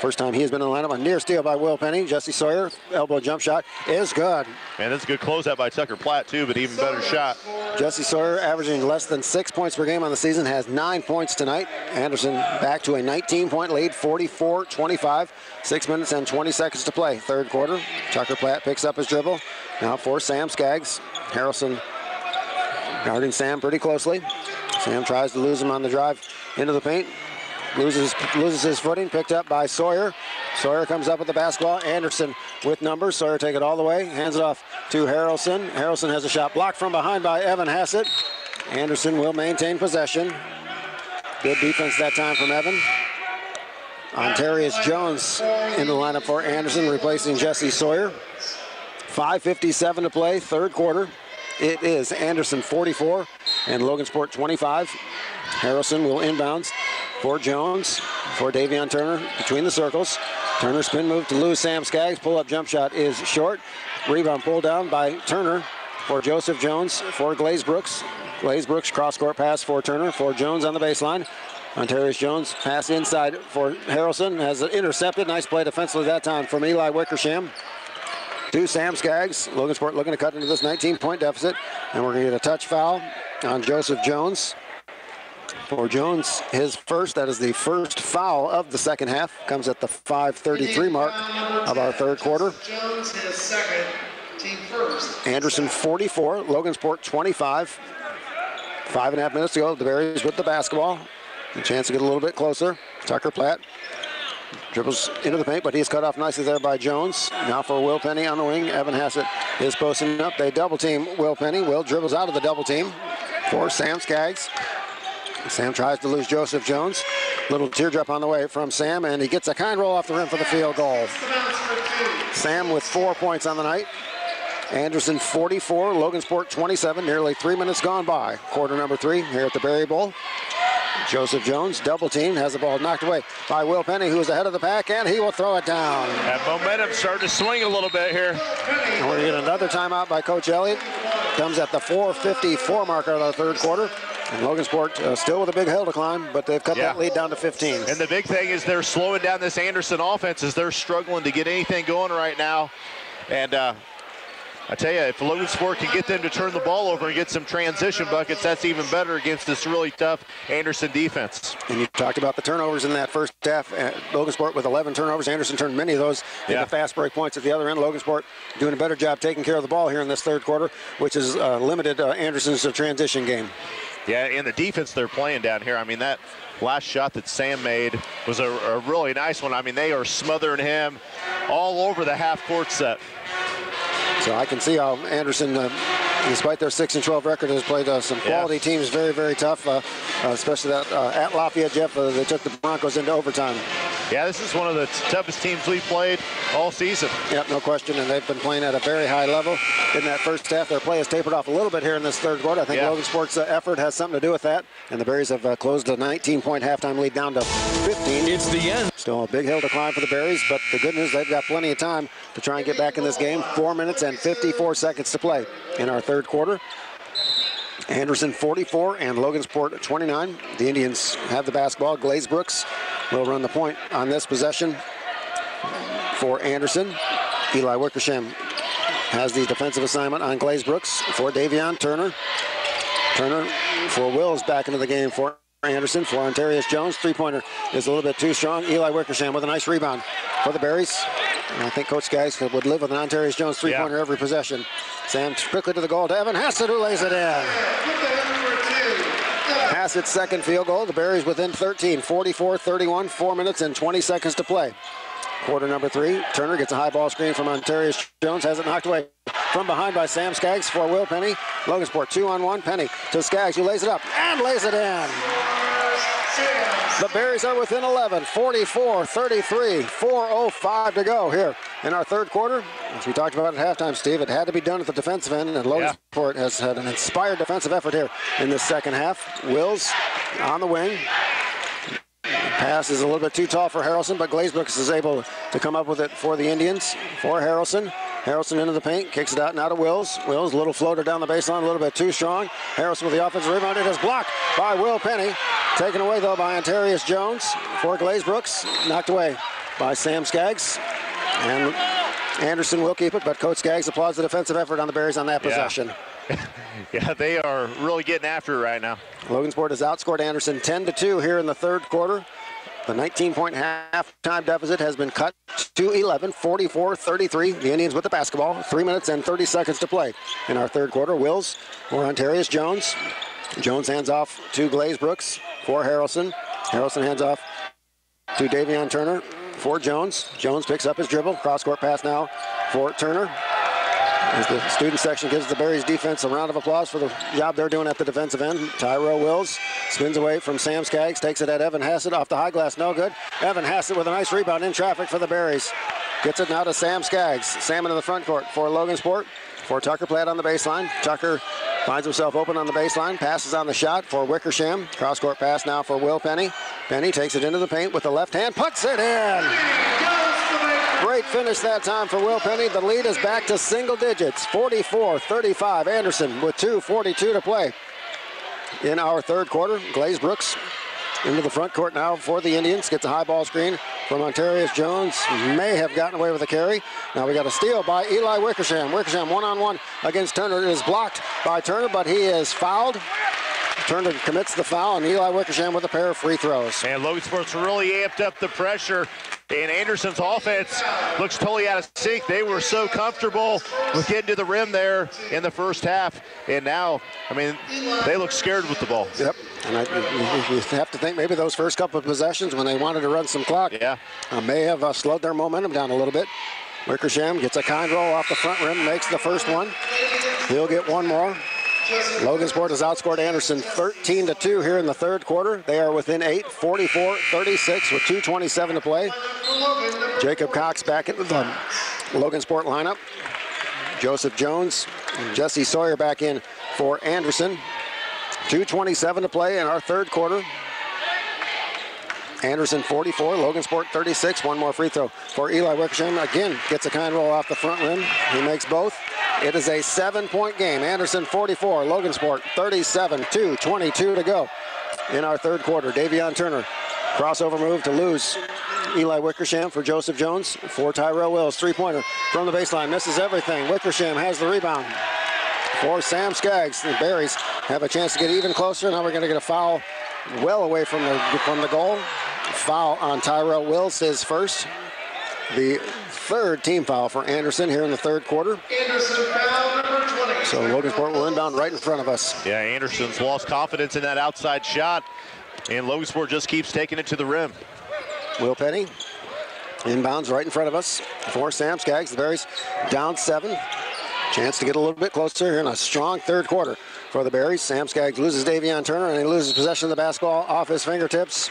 First time he has been in the lineup. A near steal by Will Penny. Jesse Sawyer, elbow jump shot is good. And it's a good closeout by Tucker Platt, too, but even better shot. Jesse Sawyer, averaging less than 6 points per game on the season, has 9 points tonight. Anderson back to a 19-point lead, 44-25. 6 minutes and 20 seconds to play. Third quarter. Tucker Platt picks up his dribble. Now for Sam Skaggs. Harrelson guarding Sam pretty closely. Sam tries to lose him on the drive into the paint. Loses his footing, picked up by Sawyer. Sawyer comes up with the basketball. Anderson with numbers. Sawyer take it all the way. Hands it off to Harrelson. Harrelson has a shot blocked from behind by Evan Hassett. Anderson will maintain possession. Good defense that time from Evan. Ontarius Jones in the lineup for Anderson, replacing Jesse Sawyer. 5:57 to play, third quarter. It is Anderson 44 and Logansport 25. Harrelson will inbounds for Jones, for Davion Turner between the circles. Turner spin move to lose Sam Skaggs. Pull-up jump shot is short. Rebound pulled down by Turner for Joseph Jones for Glazbrooks. Glazbrooks cross-court pass for Turner for Jones on the baseline. Ontarius Jones pass inside for Harrelson. Has it intercepted. Nice play defensively that time from Eli Wickersham to Sam Skaggs. Logansport looking to cut into this 19-point deficit. And we're going to get a touch foul on Joseph Jones. For Jones, his first, that is the first foul of the second half. Comes at the 5:33 mark of our third quarter. Jones his second, team first. Anderson 44, Logansport 25. 5.5 minutes to go. The Berries with the basketball. A chance to get a little bit closer. Tucker Platt dribbles into the paint, but he's cut off nicely there by Jones. Now for Will Penny on the wing. Evan Hassett is posting up. They double team Will Penny. Will dribbles out of the double team for Sam Skaggs. Sam tries to lose Joseph Jones. Little teardrop on the way from Sam, and he gets a kind roll off the rim for the field goal. Sam with 4 points on the night. Anderson 44, Logansport 27, nearly 3 minutes gone by. Quarter number 3 here at the Berry Bowl. Joseph Jones, double team, has the ball knocked away by Will Penny, who is ahead of the pack, and he will throw it down. That momentum starting to swing a little bit here. And we're going to get another timeout by Coach Elliott. Comes at the 4:54 marker of the third quarter. And Logansport still with a big hill to climb, but they've cut that lead down to 15. And the big thing is they're slowing down this Anderson offense as they're struggling to get anything going right now. And I tell you, if Logansport can get them to turn the ball over and get some transition buckets, that's even better against this really tough Anderson defense. And you talked about the turnovers in that first half. Logansport with 11 turnovers. Anderson turned many of those into fast break points at the other end. Logansport doing a better job taking care of the ball here in this third quarter, which has limited Anderson's transition game. Yeah, and the defense they're playing down here, I mean, that last shot that Sam made was a really nice one. I mean, they are smothering him all over the half-court set. So I can see how Anderson, despite their 6-12 record, has played some quality teams very, very tough, especially that at Lafayette, Jeff. They took the Broncos into overtime. Yeah, this is one of the toughest teams we've played all season. Yep, no question, and they've been playing at a very high level. In that first half, their play has tapered off a little bit here in this third quarter. I think Logansport's effort has something to do with that, and the Berries have closed a 19-point halftime lead down to 15. It's the end. Still a big hill to climb for the Berries, but the good news, they've got plenty of time to try and get back in this game. 4 minutes and 54 seconds to play in our third quarter. Anderson 44 and Logansport 29. The Indians have the basketball. Glazbrooks will run the point on this possession for Anderson. Eli Wickersham has the defensive assignment on Glazbrooks for Davion Turner. Turner for Wills back into the game for Anderson. For Antarius Jones, three-pointer is a little bit too strong. Eli Wickersham with a nice rebound for the Berries. And I think Coach Skaggs would live with an Antarius Jones three-pointer every possession. Sam quickly to the goal to Evan Hassett, who lays it in. Hassett's second field goal. The Berries within 13, 44-31, 4 minutes and 20 seconds to play. Quarter number 3, Turner gets a high ball screen from Antarius Jones, has it knocked away from behind by Sam Skaggs for Will Penny. Logansport 2-on-1, Penny to Skaggs, who lays it up and lays it in. The Berries are within 11, 44-33, 4:05 to go here in our third quarter. As we talked about at halftime, Steve, it had to be done at the defensive end, and Logansport has had an inspired defensive effort here in the second half. Wills on the wing. Pass is a little bit too tall for Harrelson, but Glazbrooks is able to come up with it for the Indians. For Harrelson. Harrelson into the paint, kicks it out now to Wills. Wills, little floater down the baseline, a little bit too strong. Harrelson with the offensive rebound. It is blocked by Will Penny. Taken away, though, by Antarius Jones. For Glazbrooks, knocked away by Sam Skaggs. And Anderson will keep it, but Coach Skaggs applauds the defensive effort on the Berries on that possession. Yeah, they are really getting after it right now. Logansport has outscored Anderson 10-2 here in the third quarter. The 19-point halftime deficit has been cut to 11, 44-33. The Indians with the basketball. 3 minutes and 30 seconds to play in our third quarter. Wills for Antarius Jones. Jones hands off to Glazbrooks for Harrelson. Harrelson hands off to Davion Turner for Jones. Jones picks up his dribble. Cross-court pass now for Turner. As the student section gives the Berries defense a round of applause for the job they're doing at the defensive end. Tyrell Wills spins away from Sam Skaggs, takes it at Evan Hassett off the high glass, no good. Evan Hassett with a nice rebound in traffic for the Berries. Gets it now to Sam Skaggs. Sam into the front court for Logansport. For Tucker Platt on the baseline. Tucker finds himself open on the baseline, passes on the shot for Wickersham. Cross-court pass now for Will Penny. Penny takes it into the paint with the left hand, puts it in. Great finish that time for Will Penny. The lead is back to single digits, 44-35. Anderson with 2:42 to play in our third quarter. Glazbrooks into the front court now for the Indians. Gets a high ball screen from Antarius Jones. May have gotten away with a carry. Now we got a steal by Eli Wickersham. Wickersham one-on-one against Turner. It is blocked by Turner, but he is fouled. Turner commits the foul, and Eli Wickersham with a pair of free throws. And Logansport's really amped up the pressure. And Anderson's offense looks totally out of sync. They were so comfortable with getting to the rim there in the first half. And now, I mean, they look scared with the ball. Yep. And you have to think maybe those first couple of possessions when they wanted to run some clock may have slowed their momentum down a little bit. Wickersham gets a kind roll off the front rim, makes the first one. He'll get one more. Logansport has outscored Anderson 13-2 here in the third quarter. They are within 8, 44-36 with 2:27 to play. Jacob Cox back into the Logansport lineup. Joseph Jones and Jesse Sawyer back in for Anderson. 2:27 to play in our third quarter. Anderson 44, Logansport 36. One more free throw for Eli Wickersham. Again, gets a kind roll off the front rim. He makes both. It is a 7-point game. Anderson 44, Logansport 37, 2:22 to go in our third quarter. Davion Turner, crossover move to lose Eli Wickersham for Joseph Jones. For Tyrell Wills, three-pointer from the baseline, misses everything. Wickersham has the rebound for Sam Skaggs. The Berries have a chance to get even closer. Now we're going to get a foul well away from the goal. Foul on Tyrell Wills, his first. The third team foul for Anderson here in the third quarter. Anderson foul number 20. So Logansport will inbound right in front of us. Yeah, Anderson's lost confidence in that outside shot, and Logansport just keeps taking it to the rim. Will Penny inbounds right in front of us for Sam Skaggs. The Berries down 7. Chance to get a little bit closer here in a strong third quarter for the Berries. Sam Skaggs loses Davion Turner, and he loses possession of the basketball off his fingertips.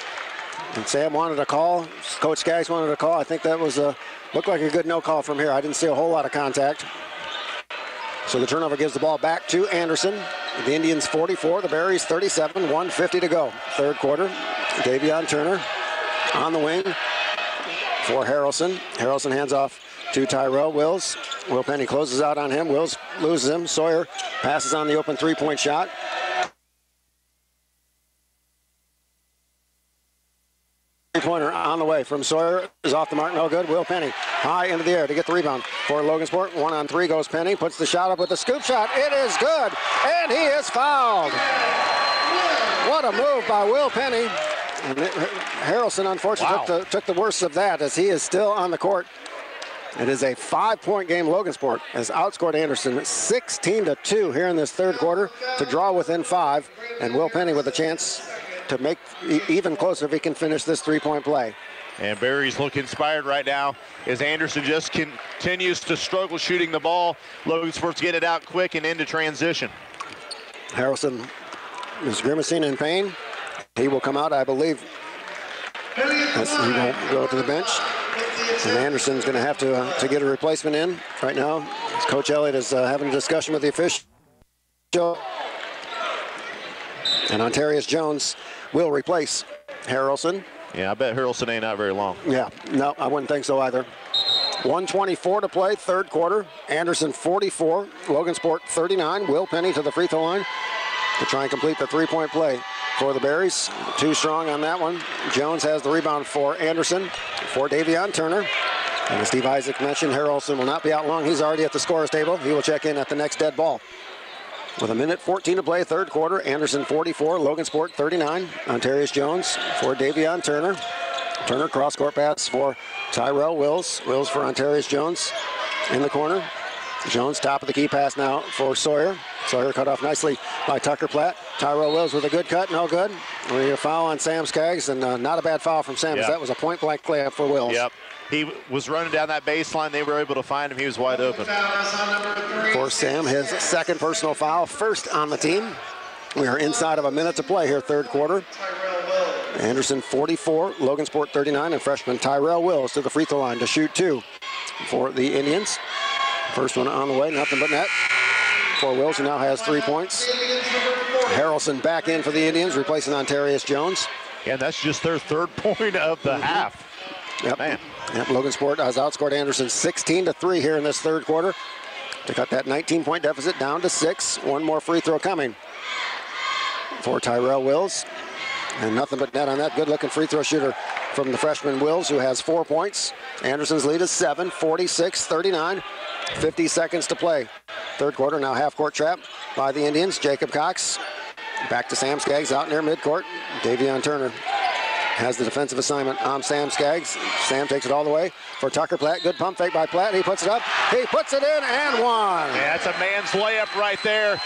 And Sam wanted a call. Coach Skaggs wanted a call. I think that was looked like a good no call from here. I didn't see a whole lot of contact. So the turnover gives the ball back to Anderson. The Indians 44, the Berries 37, 1:50 to go. Third quarter. Davion Turner on the wing for Harrelson. Harrelson hands off to Tyrell Wills. Will Penny closes out on him. Wills loses him. Sawyer passes on the open three-point shot. Three-pointer on the way from Sawyer is off the mark, no good. Will Penny high into the air to get the rebound for Logansport. 1-on-3 goes Penny, puts the shot up with the scoop shot. It is good, and he is fouled. What a move by Will Penny. And Harrelson, unfortunately, took the worst of that as he is still on the court. It is a 5-point game. Logansport has outscored Anderson 16-2 here in this third quarter to draw within 5. And Will Penny with a chance to make even closer if he can finish this 3-point play. And Barry's look inspired right now as Anderson just continues to struggle shooting the ball. Logansport's get it out quick and into transition. Harrelson is grimacing in pain. He will come out, I believe. He will go to the bench. And Anderson's going to have to get a replacement in right now. Coach Elliott is having a discussion with the official. And Ontarius Jones will replace Harrelson. Yeah, I bet Harrelson ain't out very long. Yeah, no, I wouldn't think so either. 1:24 to play, third quarter. Anderson 44, Logansport 39. Will Penny to the free throw line to try and complete the 3-point play for the Berries. Too strong on that one. Jones has the rebound for Anderson, for Davion Turner. And as Steve Isaac mentioned, Harrelson will not be out long. He's already at the scorer's table. He will check in at the next dead ball. With 1:14 to play, third quarter, Anderson 44, Logansport 39. Ontarius Jones for Davion Turner. Turner cross-court pass for Tyrell Wills. Wills for Ontarius Jones in the corner. Jones top of the key pass now for Sawyer. Sawyer cut off nicely by Tucker Platt. Tyrell Wills with a good cut, no good. We get a foul on Sam Skaggs, and not a bad foul from Sam, as that was a point-blank layup for Wills. Yep. He was running down that baseline. They were able to find him. He was wide open. For Sam, his second personal foul, first on the team. We are inside of a minute to play here, third quarter. Anderson 44, Logansport 39, and freshman Tyrell Wills to the free throw line to shoot 2 for the Indians. First one on the way, nothing but net for Wills, who now has 3 points. Harrelson back in for the Indians, replacing Ontarius Jones. And that's just their third point of the half. Yep. Man. Yep. Logansport has outscored Anderson 16-3 here in this third quarter to cut that 19-point deficit down to 6. One more free throw coming for Tyrell Wills. And nothing but net on that. Good-looking free throw shooter from the freshman Wills, who has 4 points. Anderson's lead is 7, 46-39. 50 seconds to play. Third quarter, now half-court trap by the Indians. Jacob Cox back to Sam Skaggs out near midcourt. Davion Turner has the defensive assignment on Sam Skaggs. Sam takes it all the way for Tucker Platt. Good pump fake by Platt. He puts it up. He puts it in and one. Yeah, that's a man's layup right there.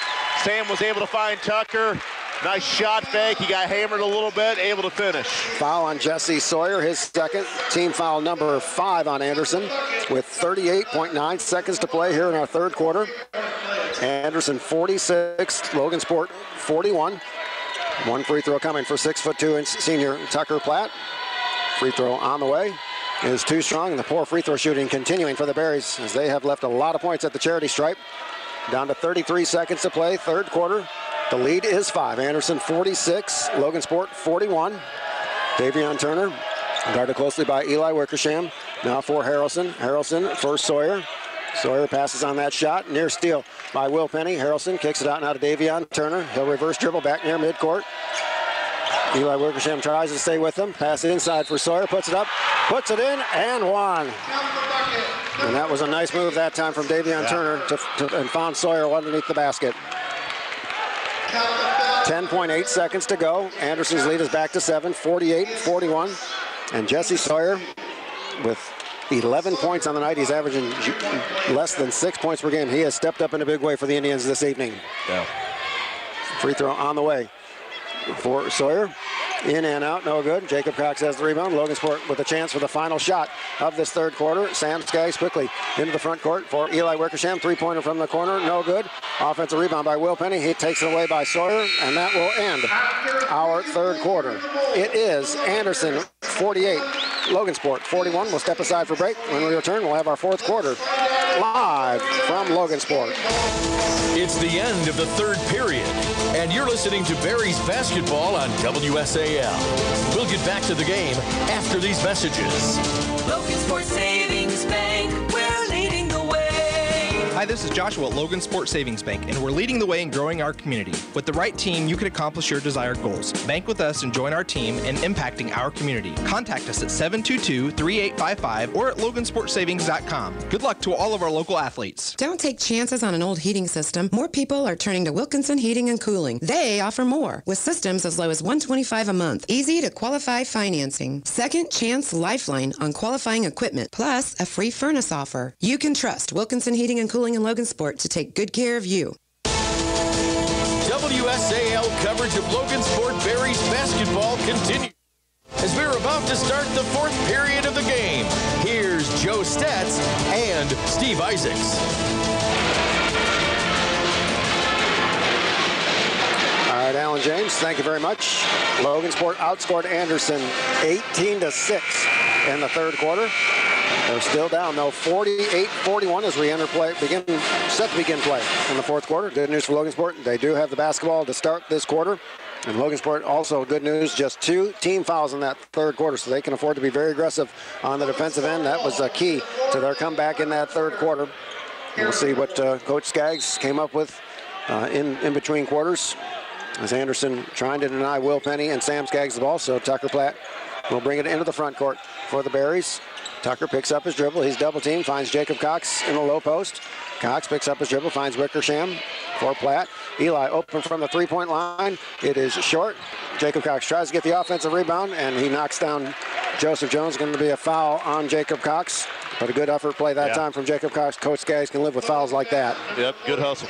Sam was able to find Tucker. Nice shot fake. He got hammered a little bit, able to finish. Foul on Jesse Sawyer, his second. Team foul number 5 on Anderson with 38.9 seconds to play here in our third quarter. Anderson 46, Logansport 41. One free throw coming for 6'2" senior Tucker Platt. Free throw on the way is too strong, and the poor free throw shooting continuing for the Berries as they have left a lot of points at the charity stripe. Down to 33 seconds to play, third quarter. The lead is 5. Anderson 46, Logansport 41. Davion Turner guarded closely by Eli Wickersham. Now for Harrelson. Harrelson for Sawyer. Sawyer passes on that shot. Near steal by Will Penny. Harrelson kicks it out now to Davion Turner. He'll reverse dribble back near midcourt. Eli Wickersham tries to stay with him. Pass inside for Sawyer. Puts it up. Puts it in and one. And that was a nice move that time from Davion Turner and found Sawyer underneath the basket. 10.8 seconds to go. Anderson's lead is back to 7, 48-41. And Jesse Sawyer with 11 points on the night. He's averaging less than 6 points per game. He has stepped up in a big way for the Indians this evening. Yeah. Free throw on the way for Sawyer. In and out, no good. Jacob Cox has the rebound. Logansport with a chance for the final shot of this third quarter. Sam Skaggs quickly into the front court for Eli Wickersham. Three-pointer from the corner, no good. Offensive rebound by Will Penny. He takes it away by Sawyer, and that will end our third quarter. It is Anderson 48, Logansport 41. We'll step aside for break. When we return, we'll have our fourth quarter live from Logansport. It's the end of the third period, and you're listening to Berries basketball on WSAL. We'll get back to the game after these messages. Logansport Savings Bank, we're leading the way. Hi, this is Joshua at Logan Sport Savings Bank, and we're leading the way in growing our community. With the right team, you can accomplish your desired goals. Bank with us and join our team in impacting our community. Contact us at 722-3855 or at logansportsavings.com. Good luck to all of our local athletes. Don't take chances on an old heating system. More people are turning to Wilkinson Heating and Cooling. They offer more, with systems as low as $125 a month. Easy to qualify financing. Second chance lifeline on qualifying equipment, plus a free furnace offer. You can trust Wilkinson Heating and Cooling in Logansport to take good care of you. WSAL coverage of Logansport Berries basketball continues as we're about to start the fourth period of the game. Here's Joe Stetz and Steve Isaacs. All right, Alan James, thank you very much. Logansport outscored Anderson 18-6 in the third quarter. They're still down, though, 48-41 as we set to begin play in the fourth quarter. Good news for Logansport. They do have the basketball to start this quarter. And Logansport, also good news, just 2 team fouls in that third quarter, so they can afford to be very aggressive on the defensive end. That was a key to their comeback in that third quarter. We'll see what Coach Skaggs came up with in between quarters, as Anderson trying to deny Will Penny and Sam Skaggs the ball. So Tucker Platt will bring it into the front court for the Berries. Tucker picks up his dribble. He's double teamed, finds Jacob Cox in the low post. Cox picks up his dribble, finds Wickersham for Platt. Eli open from the three-point line. It is short. Jacob Cox tries to get the offensive rebound, and he knocks down Joseph Jones. Going to be a foul on Jacob Cox. But a good effort play that time from Jacob Cox. Coach Skaggs can live with fouls like that. Yep, good hustle.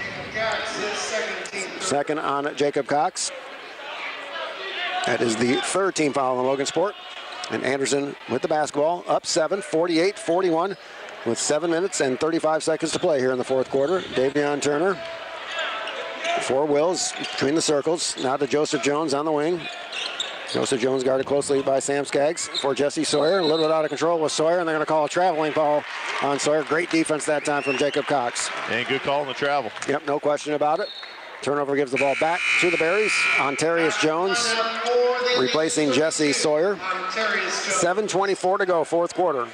Second on Jacob Cox. That is the third team foul on Logansport. And Anderson with the basketball, up 7, 48-41, with 7 minutes and 35 seconds to play here in the fourth quarter. Davion Turner for Wills between the circles. Now to Joseph Jones on the wing. Joseph Jones guarded closely by Sam Skaggs for Jesse Sawyer. A little bit out of control with Sawyer, and they're going to call a traveling foul on Sawyer. Great defense that time from Jacob Cox. And good call on the travel. Yep, no question about it. Turnover gives the ball back to the Berries. Ontarius Jones replacing Jesse Sawyer. 7:24 to go, fourth quarter.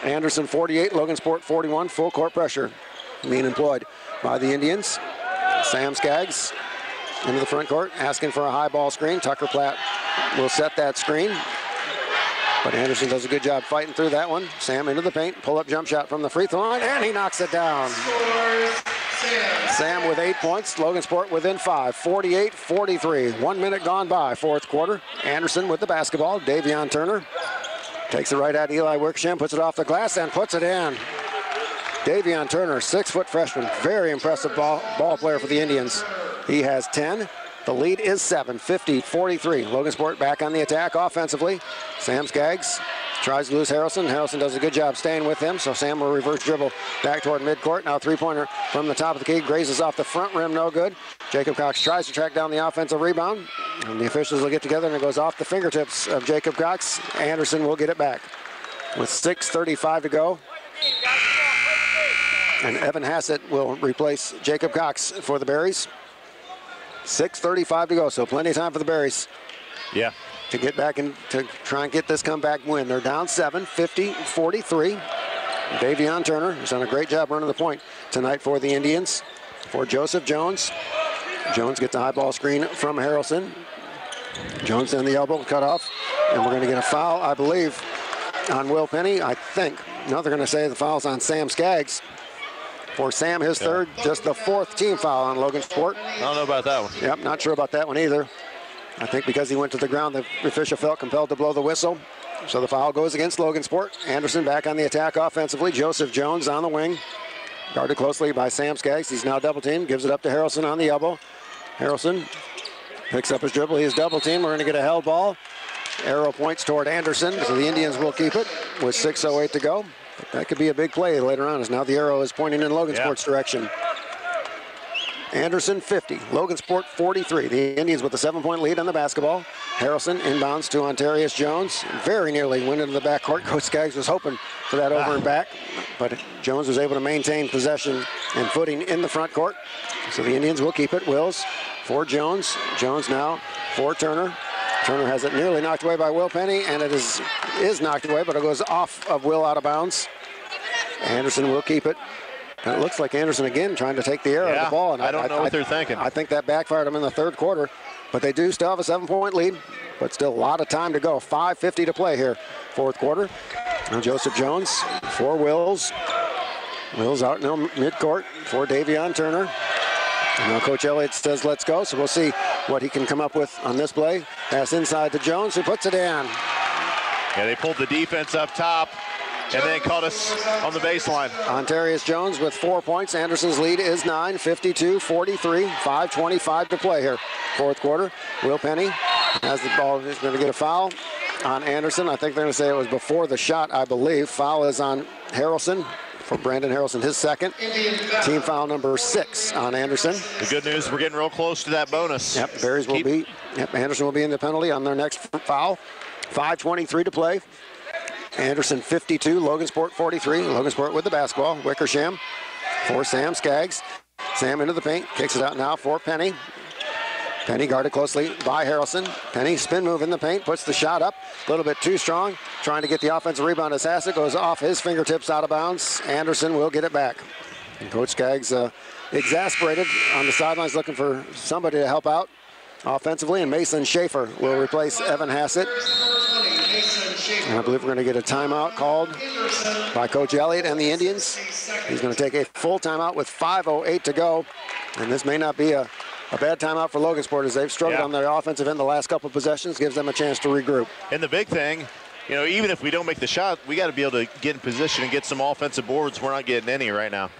Anderson 48, Logansport 41, full court pressure being employed by the Indians. Sam Skaggs into the front court, asking for a high ball screen. Tucker Platt will set that screen. But Anderson does a good job fighting through that one. Sam into the paint, pull-up jump shot from the free throw line, and he knocks it down. Sam with 8 points, Logansport within 5, 48-43. 1 minute gone by, fourth quarter. Anderson with the basketball. Davion Turner takes it right at Eli Wickersham, puts it off the glass and puts it in. Davion Turner, 6-foot freshman, very impressive ball player for the Indians. He has 10. The lead is 7, 50-43. Logansport back on the attack offensively. Sam Skaggs tries to lose Harrelson. Harrelson does a good job staying with him, so Sam will reverse dribble back toward midcourt. Now three-pointer from the top of the key. Grazes off the front rim, no good. Jacob Cox tries to track down the offensive rebound. And the officials will get together, and it goes off the fingertips of Jacob Cox. Anderson will get it back with 6:35 to go. And Evan Hassett will replace Jacob Cox for the Berries. 6:35 to go, so plenty of time for the Berries. Yeah. To get back and to try and get this comeback win. They're down 7, 50-43. Davion Turner has done a great job running the point tonight for the Indians. For Joseph Jones. Jones gets a high ball screen from Harrelson. Jones in the elbow, cut off. And we're going to get a foul, I believe, on Will Penny, I think. Now they're going to say the foul's on Sam Skaggs. For Sam, his third, just the fourth team foul on Logansport. I don't know about that one. Yep, not sure about that one either. I think because he went to the ground, the official felt compelled to blow the whistle. So the foul goes against Logansport. Anderson back on the attack offensively. Joseph Jones on the wing. Guarded closely by Sam Skaggs. He's now double teamed. Gives it up to Harrelson on the elbow. Harrelson picks up his dribble. He is double teamed. We're going to get a held ball. Arrow points toward Anderson. So the Indians will keep it with 6:08 to go. That could be a big play later on, as now the arrow is pointing in Logansport's direction. Anderson 50, Logansport 43. The Indians with a 7-point lead on the basketball. Harrelson inbounds to Ontarius Jones. Very nearly went into the backcourt. Coach Skaggs was hoping for that over and back, but Jones was able to maintain possession and footing in the front court. So the Indians will keep it. Wills for Jones. Jones now for Turner. Turner has it nearly knocked away by Will Penny, and it is knocked away, but it goes off of Will out of bounds. Anderson will keep it. And it looks like Anderson again trying to take the air out of the ball. And I don't know what they're thinking. I think that backfired them in the third quarter. But they do still have a 7-point lead. But still a lot of time to go. 5:50 to play here, fourth quarter. Now Joseph Jones for Wills. Wills out in midcourt for Davion Turner. And now Coach Elliott says, let's go. So we'll see what he can come up with on this play. Pass inside to Jones, who puts it in. Yeah, they pulled the defense up top and then caught us on the baseline. Ontarius Jones with 4 points. Anderson's lead is 9, 52-43, 5:25 to play here. Fourth quarter. Will Penny has the ball. He's going to get a foul on Anderson. I think they're going to say it was before the shot, I believe. Foul is on Harrelson. For Brandon Harrelson, his second. Team foul number 6 on Anderson. The good news, we're getting real close to that bonus. Yep, Berries will be. Yep, Anderson will be in the penalty on their next foul. 5:23 to play. Anderson 52, Logansport 43. Logansport with the basketball. Wickersham for Sam Skaggs. Sam into the paint, kicks it out now for Penny. Penny guarded closely by Harrelson. Penny spin move in the paint, puts the shot up. A little bit too strong. Trying to get the offensive rebound as Hassett goes off his fingertips out of bounds. Anderson will get it back. And Coach Skaggs exasperated on the sidelines looking for somebody to help out offensively. And Mason Schaefer will replace Evan Hassett. And I believe we're going to get a timeout called by Coach Elliott and the Indians. He's going to take a full timeout with 5:08 to go. And this may not be a bad timeout for Logansport as they've struggled on their offensive end the last couple of possessions, gives them a chance to regroup. And the big thing, you know, even if we don't make the shot, we got to be able to get in position and get some offensive boards. We're not getting any right now.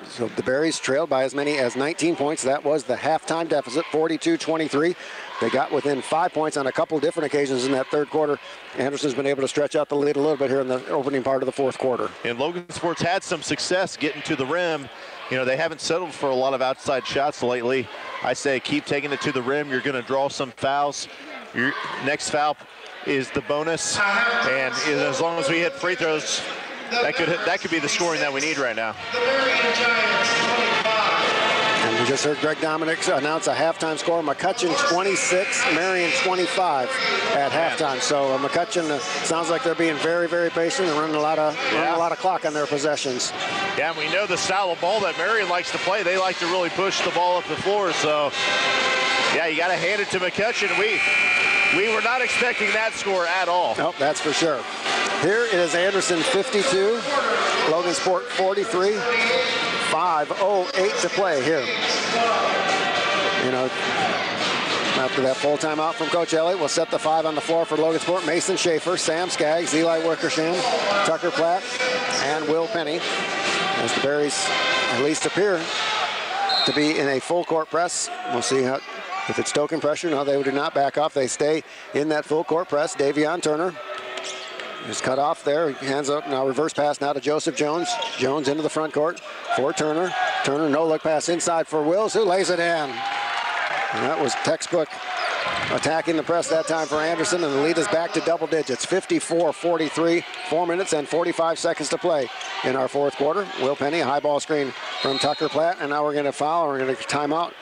So the Berries trailed by as many as 19 points. That was the halftime deficit, 42-23. They got within 5 points on a couple different occasions in that third quarter. Anderson's been able to stretch out the lead a little bit here in the opening part of the fourth quarter. And Logansport's had some success getting to the rim. You know, they haven't settled for a lot of outside shots lately. I say keep taking it to the rim. You're going to draw some fouls. Your next foul is the bonus. And as long as we hit free throws, that could be the scoring that we need right now. And we just heard Greg Dominic announce a halftime score. McCutcheon 26, Marion 25 at halftime. So McCutcheon sounds like they're being very, very patient and running a lot of clock on their possessions. Yeah, and we know the style of ball that Marion likes to play. They like to really push the ball up the floor. So, yeah, you got to hand it to McCutcheon. We were not expecting that score at all. Nope, that's for sure. Here is Anderson 52, Logansport 43, 5:08 to play here. You know, after that full timeout from Coach Elliott, we'll set the 5 on the floor for Logansport. Mason Schaefer, Sam Skaggs, Eli Wickersham, Tucker Platt, and Will Penny. As the Berries at least appear to be in a full court press. We'll see if it's token pressure. No, they do not back off. They stay in that full court press. Davion Turner is cut off there. Hands up now, reverse pass now to Joseph Jones. Jones into the front court for Turner. Turner, no look pass inside for Wills, who lays it in. And that was textbook attacking the press that time for Anderson, and the lead is back to double digits, 54-43, 4 minutes and 45 seconds to play in our fourth quarter. Will Penny, a high ball screen from Tucker Platt, and now we're going to foul. We're going to timeout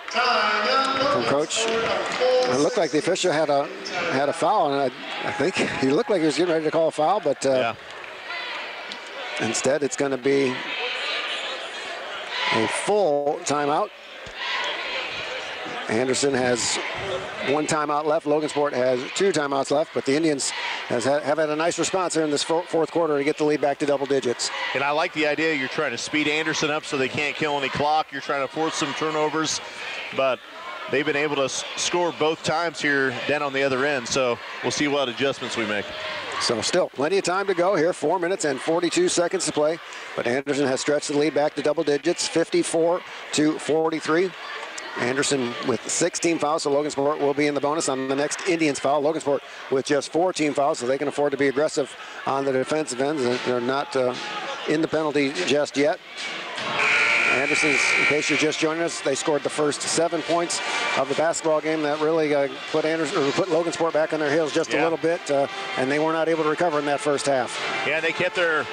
from Coach. It looked like the official had a foul, and I think he looked like he was getting ready to call a foul, but instead it's going to be a full timeout. Anderson has 1 timeout left. Logansport has 2 timeouts left, but the Indians have had a nice response here in this fourth quarter to get the lead back to double digits. And I like the idea you're trying to speed Anderson up so they can't kill any clock. You're trying to force some turnovers, but they've been able to score both times here down on the other end, so we'll see what adjustments we make. So still plenty of time to go here, 4 minutes and 42 seconds to play, but Anderson has stretched the lead back to double digits, 54-43. Anderson with 16 fouls, so Logansport will be in the bonus on the next Indians foul. Logansport with just 4 team fouls, so they can afford to be aggressive on the defensive ends. They're not in the penalty just yet. Anderson's, in case you're just joining us, they scored the first 7 points of the basketball game. That really put Logansport back on their heels just a little bit, and they were not able to recover in that first half. Yeah, they kept their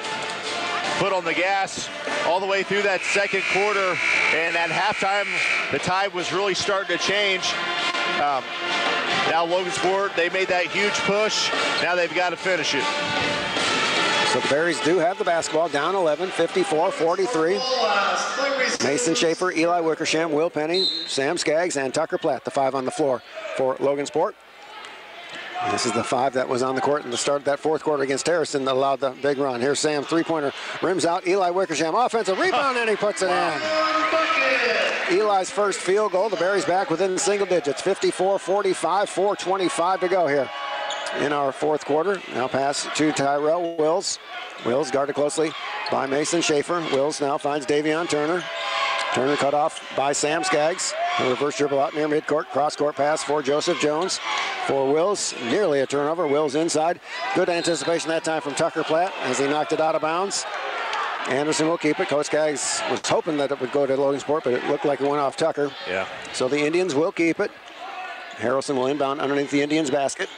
foot on the gas all the way through that second quarter, and at halftime the tide was really starting to change. Now Logansport, they made that huge push. Now they've got to finish it. So the Berries do have the basketball, down 11, 54-43. Mason Schaefer, Eli Wickersham, Will Penny, Sam Skaggs, and Tucker Platt, the 5 on the floor for Logansport. This is the 5 that was on the court in the start of that fourth quarter against Harrison that allowed the big run. Here's Sam, three-pointer, rims out. Eli Wickersham, offensive rebound, and he puts it in. Eli's first field goal. The Berries back within single digits, 54-45, 4:25 to go here in our fourth quarter. Now pass to Tyrell Wills. Wills guarded closely by Mason Schaefer. Wills now finds Davion Turner. Turner cut off by Sam Skaggs. A reverse dribble out near midcourt. Cross-court pass for Joseph Jones. For Wills, nearly a turnover. Wills inside. Good anticipation that time from Tucker Platt as he knocked it out of bounds. Anderson will keep it. Coach Skaggs was hoping that it would go to Logansport, but it looked like it went off Tucker. Yeah. So the Indians will keep it. Harrelson will inbound underneath the Indians' basket.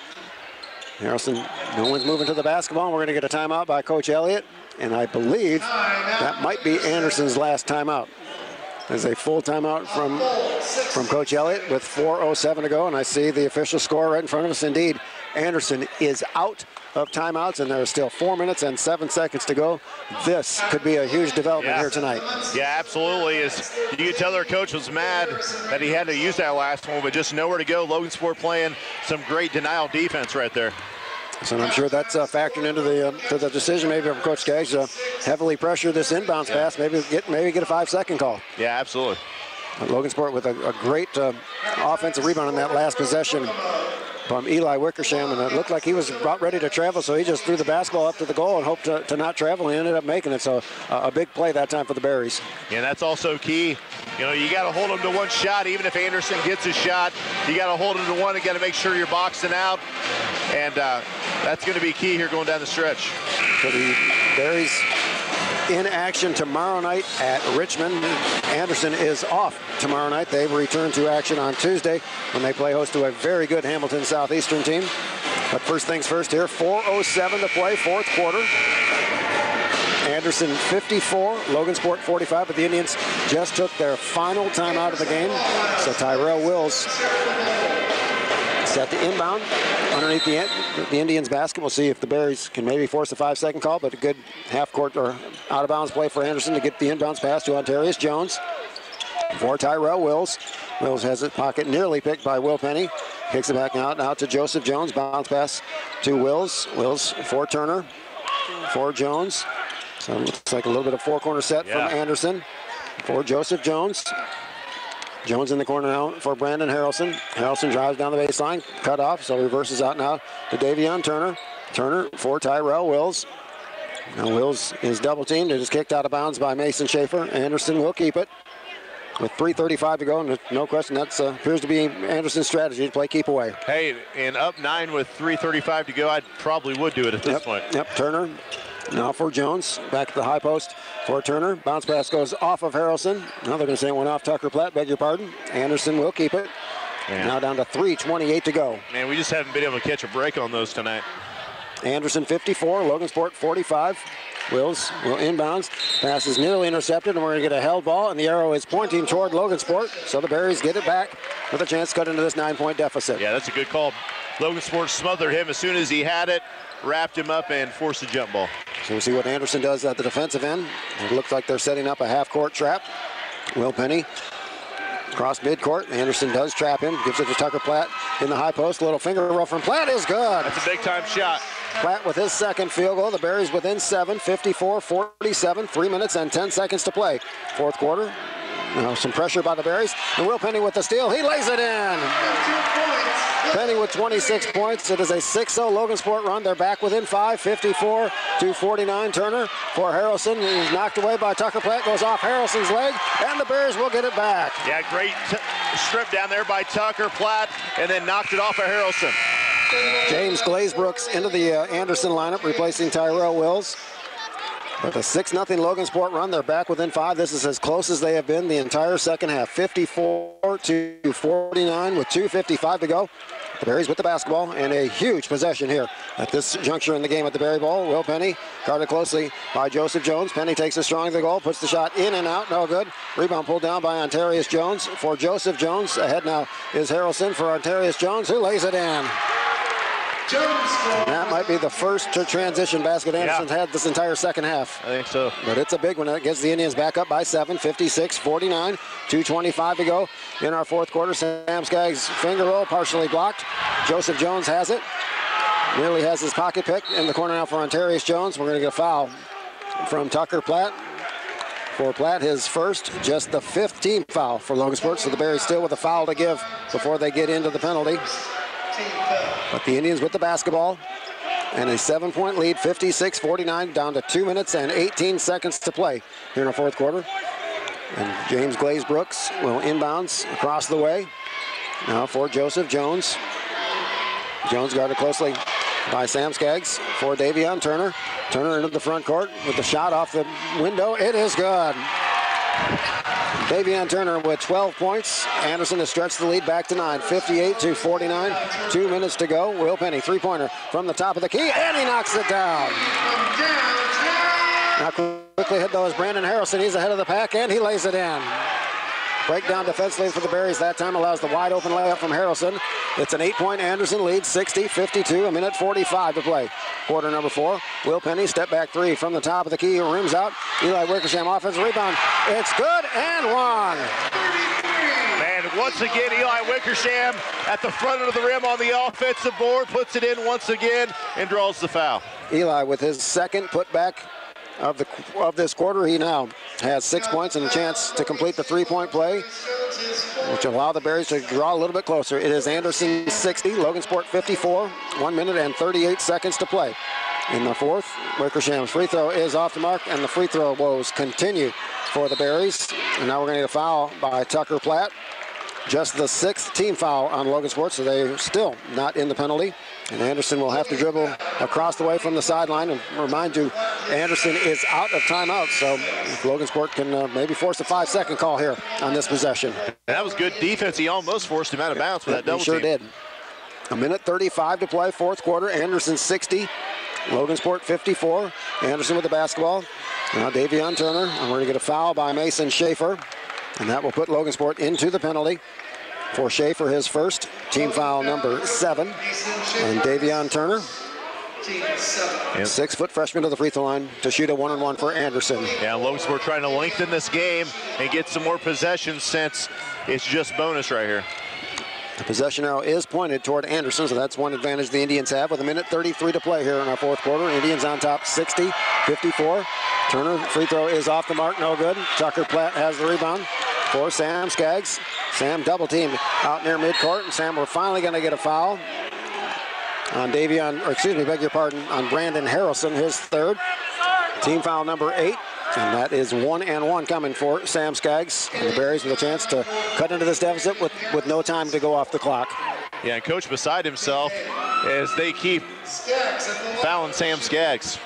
Harrelson, no one's moving to the basketball. We're going to get a timeout by Coach Elliott, and I believe that might be Anderson's last timeout. There's a full timeout from Coach Elliott with 4:07 to go, and I see the official score right in front of us. Indeed, Anderson is out of timeouts, and there are still 4 minutes and 7 seconds to go. This could be a huge development here tonight. Yeah, absolutely. You could tell their coach was mad that he had to use that last one, but just nowhere to go. Logansport playing some great denial defense right there. So I'm sure that's factored into the decision maybe from Coach Skaggs to heavily pressure this inbounds pass, maybe get a 5-second call. Yeah, absolutely. Logansport with a great offensive rebound on that last possession from Eli Wickersham, and it looked like he was about ready to travel, so he just threw the basketball up to the goal and hoped to not travel, and he ended up making it. So a big play that time for the Berries. Yeah, that's also key. You know, you got to hold him to one shot. Even if Anderson gets a shot, you got to hold him to one. You got to make sure you're boxing out, and that's going to be key here going down the stretch. So the Berries in action tomorrow night at Richmond. Anderson is off tomorrow night. They return to action on Tuesday when they play host to a very good Hamilton Southeastern team. But first things first here, 4:07 to play, fourth quarter. Anderson 54, Logansport 45, but the Indians just took their final time out of the game. So Tyrell Wills set the inbound underneath the Indians basket. We'll see if the Berries can maybe force a 5-second call, but a good half-court or out-of-bounds play for Anderson to get the inbounds pass to Ontarius Jones. For Tyrell Wills. Wills has it pocket nearly picked by Will Penny. Kicks it back out to Joseph Jones. Bounce pass to Wills. Wills for Turner. For Jones. So it looks like a little bit of four-corner set from Anderson. For Joseph Jones. Jones in the corner now for Brandon Harrelson. Harrelson drives down the baseline, cut off, so reverses out now to Davion Turner. Turner for Tyrell Wills. Now Wills is double teamed. It is kicked out of bounds by Mason Schaefer. Anderson will keep it with 3:35 to go, and no question that appears to be Anderson's strategy to play keep away. Hey, and up 9 with 3:35 to go, I probably would do it at this point. Yep, Turner. Now for Jones, back to the high post for Turner. Bounce pass goes off of Harrelson. Now they're going to say it went off Tucker Platt, beg your pardon. Anderson will keep it. Man. Now down to 3:28 to go. Man, we just haven't been able to catch a break on those tonight. Anderson 54, Logansport 45. Wills will inbounds. Pass is nearly intercepted, and we're going to get a held ball, and the arrow is pointing toward Logansport. So the Berries get it back with a chance to cut into this 9-point deficit. Yeah, that's a good call. Logansport smothered him as soon as he had it, wrapped him up, and forced a jump ball. So we'll see what Anderson does at the defensive end. It looks like they're setting up a half-court trap. Will Penny across midcourt. Anderson does trap him, gives it to Tucker Platt in the high post. Little finger roll from Platt is good. That's a big-time shot. Platt with his second field goal. The Berries within 7, 54-47, 3 minutes and 10 seconds to play. Fourth quarter. Now some pressure by the Berries. And Will Penny with the steal. He lays it in. Penny with 26 points. It is a 6-0 Logansport run. They're back within 5, 54-49. Turner for Harrelson. He's knocked away by Tucker Platt. Goes off Harrelson's leg, and the Bears will get it back. Yeah, great strip down there by Tucker Platt, and then knocked it off of Harrelson. James Glazebrook's into the Anderson lineup, replacing Tyrell Wills. With a 6-0 Logansport run, they're back within 5. This is as close as they have been the entire second half. 54-49 with 2:55 to go. The Berries with the basketball, and a huge possession here at this juncture in the game at the Berry Bowl. Will Penny guarded closely by Joseph Jones. Penny takes it strong to the goal, puts the shot in and out, no good. Rebound pulled down by Ontarius Jones for Joseph Jones. Ahead now is Harrelson for Ontarius Jones, who lays it in. And that might be the first transition basket Anderson's had this entire second half. I think so. But it's a big one. That gets the Indians back up by 7, 56-49. 2:25 to go in our fourth quarter. Sam Skaggs' finger roll partially blocked. Joseph Jones has it. Nearly has his pocket pick in the corner now for Ontarius Jones. We're going to get a foul from Tucker Platt. For Platt, his first, just the 5th team foul for Logansport. So the Berries still with a foul to give before they get into the penalty. But the Indians with the basketball and a 7-point lead, 56-49, down to 2 minutes and 18 seconds to play here in the fourth quarter. And James Glaze Brooks will inbounds across the way. Now for Joseph Jones. Jones guarded closely by Sam Skaggs for Davion Turner. Turner into the front court with the shot off the window. It is good. Davion Turner with 12 points. Anderson has stretched the lead back to 9, 58-49. 2 minutes to go. Will Penny, three-pointer from the top of the key, and he knocks it down. Now quickly hit though is Brandon Harrelson. He's ahead of the pack, and he lays it in. Breakdown defensively for the Berries that time allows the wide open layup from Harrelson. It's an 8-point Anderson lead, 60-52, a minute 45 to play. Quarter number 4. Will Penny, step back three from the top of the key, rims out. Eli Wickersham offensive rebound. It's good and one. Man, once again, Eli Wickersham at the front of the rim on the offensive board, puts it in once again and draws the foul. Eli with his second putback of this quarter. He now has 6 points and a chance to complete the three-point play, which will allow the Berries to draw a little bit closer. It is Anderson 60, Logansport 54, 1 minute and 38 seconds to play. In the fourth, Wickersham's free throw is off the mark, and the free throw woes continue for the Berries. And now we're going to get a foul by Tucker Platt. Just the 6th team foul on Logansport, so they're still not in the penalty. And Anderson will have to dribble across the way from the sideline. And remind you, Anderson is out of timeout, so Logansport can maybe force a 5-second call here on this possession. That was good defense. He almost forced him out of bounds with that double team. He sure did. A minute 35 to play, fourth quarter. Anderson 60, Logansport 54. Anderson with the basketball. Now Davion Turner, and we're going to get a foul by Mason Schaefer. And that will put Logansport into the penalty. For Schaefer, his first, team foul number 7. And Davion Turner, 6-foot freshman to the free throw line to shoot a 1-on-1 for Anderson. Yeah, Logansport trying to lengthen this game and get some more possessions since it's just bonus right here. The possession arrow is pointed toward Anderson, so that's one advantage the Indians have with a minute 33 to play here in our fourth quarter. Indians on top 60-54. Turner free throw is off the mark, no good. Tucker Platt has the rebound for Sam Skaggs. Sam double teamed out near midcourt, and Sam, we're finally going to get a foul on on Brandon Harrelson, his third. Team foul number 8. And that is 1-and-1 coming for Sam Skaggs. And the Berries with a chance to cut into this deficit with no time to go off the clock. Yeah, and coach beside himself as they keep fouling Sam Skaggs.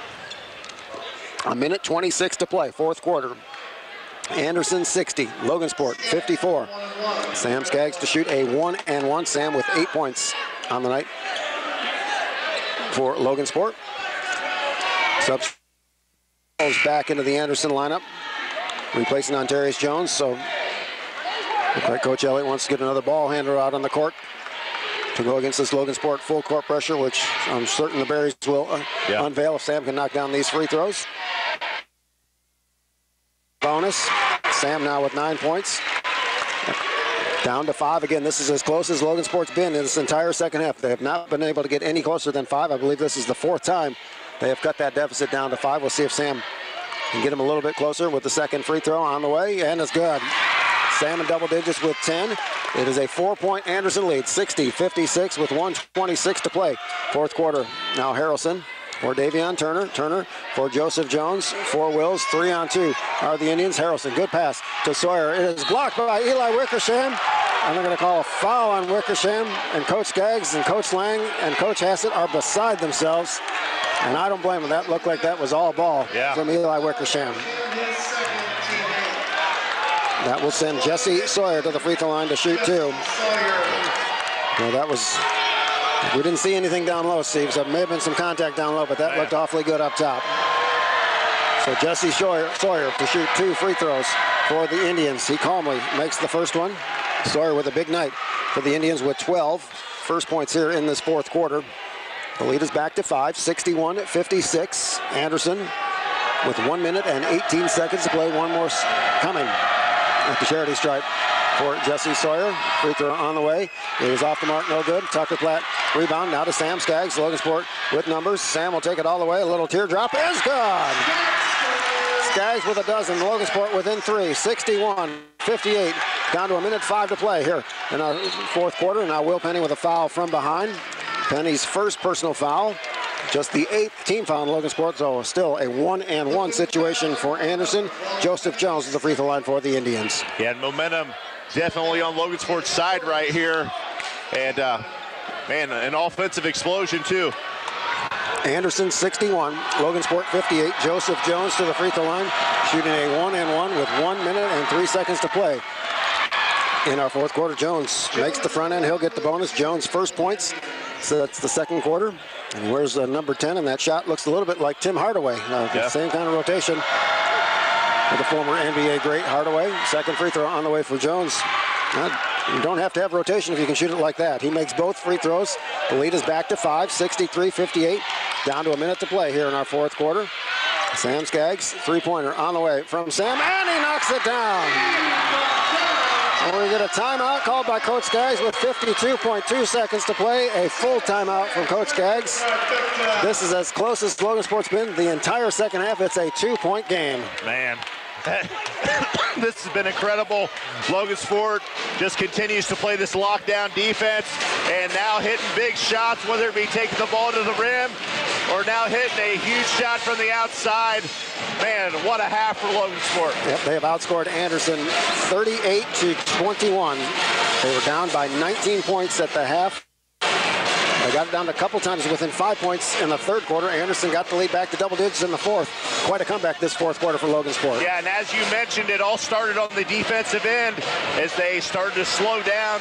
A minute 26 to play, fourth quarter. Anderson 60, Logansport 54. Sam Skaggs to shoot a 1-and-1. Sam with 8 points on the night for Logansport. Subs back into the Anderson lineup, replacing Ontarius Jones. So looks like Coach Elliott wants to get another ball handler out on the court to go against this Logansport full court pressure, which I'm certain the Berries will unveil if Sam can knock down these free throws. Bonus. Sam now with 9 points. Down to 5 again. This is as close as Logansport's been in this entire second half. They have not been able to get any closer than 5. I believe this is the 4th time they have cut that deficit down to 5. We'll see if Sam can get him a little bit closer with the second free throw on the way, and it's good. Sam in double digits with 10. It is a 4-point Anderson lead, 60-56 with 1:26 to play. Fourth quarter. Now Harrelson for Davion Turner. Turner for Joseph Jones. 4 Wills, 3-on-2 are the Indians. Harrelson, good pass to Sawyer. It is blocked by Eli Wickersham. And they're going to call a foul on Wickersham. And Coach Skaggs and Coach Lang and Coach Hassett are beside themselves. And I don't blame them. That looked like that was all ball from Eli Wickersham. That will send Jesse Sawyer to the free throw line to shoot 2. Well, that was, we didn't see anything down low, Steve, so there may have been some contact down low, but that looked awfully good up top. So Jesse Sawyer to shoot 2 free throws for the Indians. He calmly makes the first one. Sawyer with a big night for the Indians with 12. First points here in this fourth quarter. The lead is back to 5, 61-56. Anderson with 1 minute and 18 seconds to play. One more coming at the charity stripe for Jesse Sawyer. Free throw on the way. It is off the mark, no good. Tucker Platt rebound now to Sam Skaggs. Logansport with numbers. Sam will take it all the way. A little teardrop is good. Skaggs with a dozen. Logansport within 3, 61-58. Down to 1:05 to play here in our fourth quarter. Now Will Penny with a foul from behind. Penny's first personal foul. Just the 8th team foul in Logansport, so still a 1-and-1 situation for Anderson. Joseph Jones is the free throw line for the Indians. Yeah, and momentum definitely on Logansport's side right here. And, man, an offensive explosion, too. Anderson 61, Logansport 58. Joseph Jones to the free throw line, shooting a 1-and-1 with 1 minute and 3 seconds to play. In our fourth quarter, Jones makes the front end. He'll get the bonus. Jones' first points. So that's the second quarter. And where's number 10? And that shot looks a little bit like Tim Hardaway. Same kind of rotation with the former NBA great Hardaway. Second free throw on the way for Jones. You don't have to have rotation if you can shoot it like that. He makes both free throws. The lead is back to 5, 63-58. Down to 1 minute to play here in our fourth quarter. Sam Skaggs, three-pointer on the way from Sam, and he knocks it down. And we get a timeout called by Coach Skaggs with 52.2 seconds to play. A full timeout from Coach Skaggs. This is as close as Logansport's been the entire second half. It's a 2-point game. Man, this has been incredible. Logansport just continues to play this lockdown defense and now hitting big shots, whether it be taking the ball to the rim or now hitting a huge shot from the outside. Man, what a half for Logansport. Yep, they have outscored Anderson 38-21. They were down by 19 points at the half. They got it down a couple times within 5 points in the third quarter. Anderson got the lead back to double digits in the fourth. Quite a comeback this fourth quarter for Logansport. Yeah, and as you mentioned, it all started on the defensive end as they started to slow down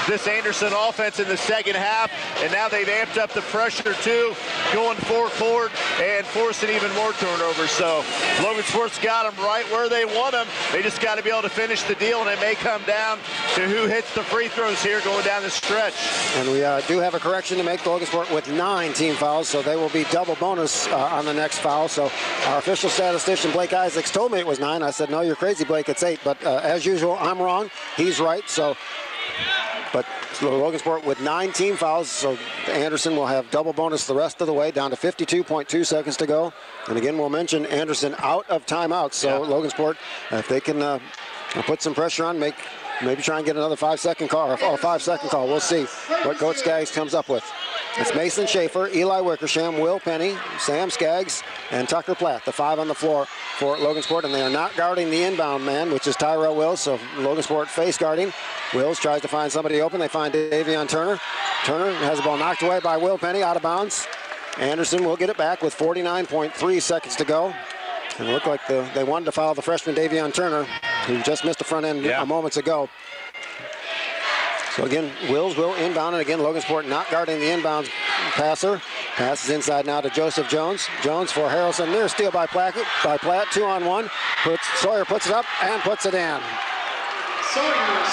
this Anderson offense in the second half, and now they've amped up the pressure too, going forward and forcing even more turnovers. So Logansport's got them right where they want them. They just got to be able to finish the deal, and it may come down to who hits the free throws here going down the stretch. And we do have a correction to make. Logansport with 9 team fouls, so they will be double bonus on the next foul. So our official statistician Blake Isaacs told me it was 9. I said, no, you're crazy, Blake, it's 8. But as usual, I'm wrong. He's right. But Logansport with 9 team fouls, so Anderson will have double bonus the rest of the way, down to 52.2 seconds to go. And again, we'll mention Anderson out of timeout. So yeah. Logansport, if they can put some pressure on, maybe try and get another 5-second call, or 5-second call. We'll see what Coach Skaggs comes up with. It's Mason Schaefer, Eli Wickersham, Will Penny, Sam Skaggs, and Tucker Platt, the 5 on the floor for Logansport, and they are not guarding the inbound man, which is Tyrell Wills, so Logansport face guarding. Wills tries to find somebody open. They find Davion Turner. Turner has the ball knocked away by Will Penny, out of bounds. Anderson will get it back with 49.3 seconds to go. And it looked like they wanted to foul the freshman Davion Turner, who just missed the front end moments ago. So again, Wills will inbound, and again, Logansport not guarding the inbound passer. Passes inside now to Joseph Jones. Jones for Harrelson, near steal by Platt, 2-on-1. Sawyer puts it up and puts it in.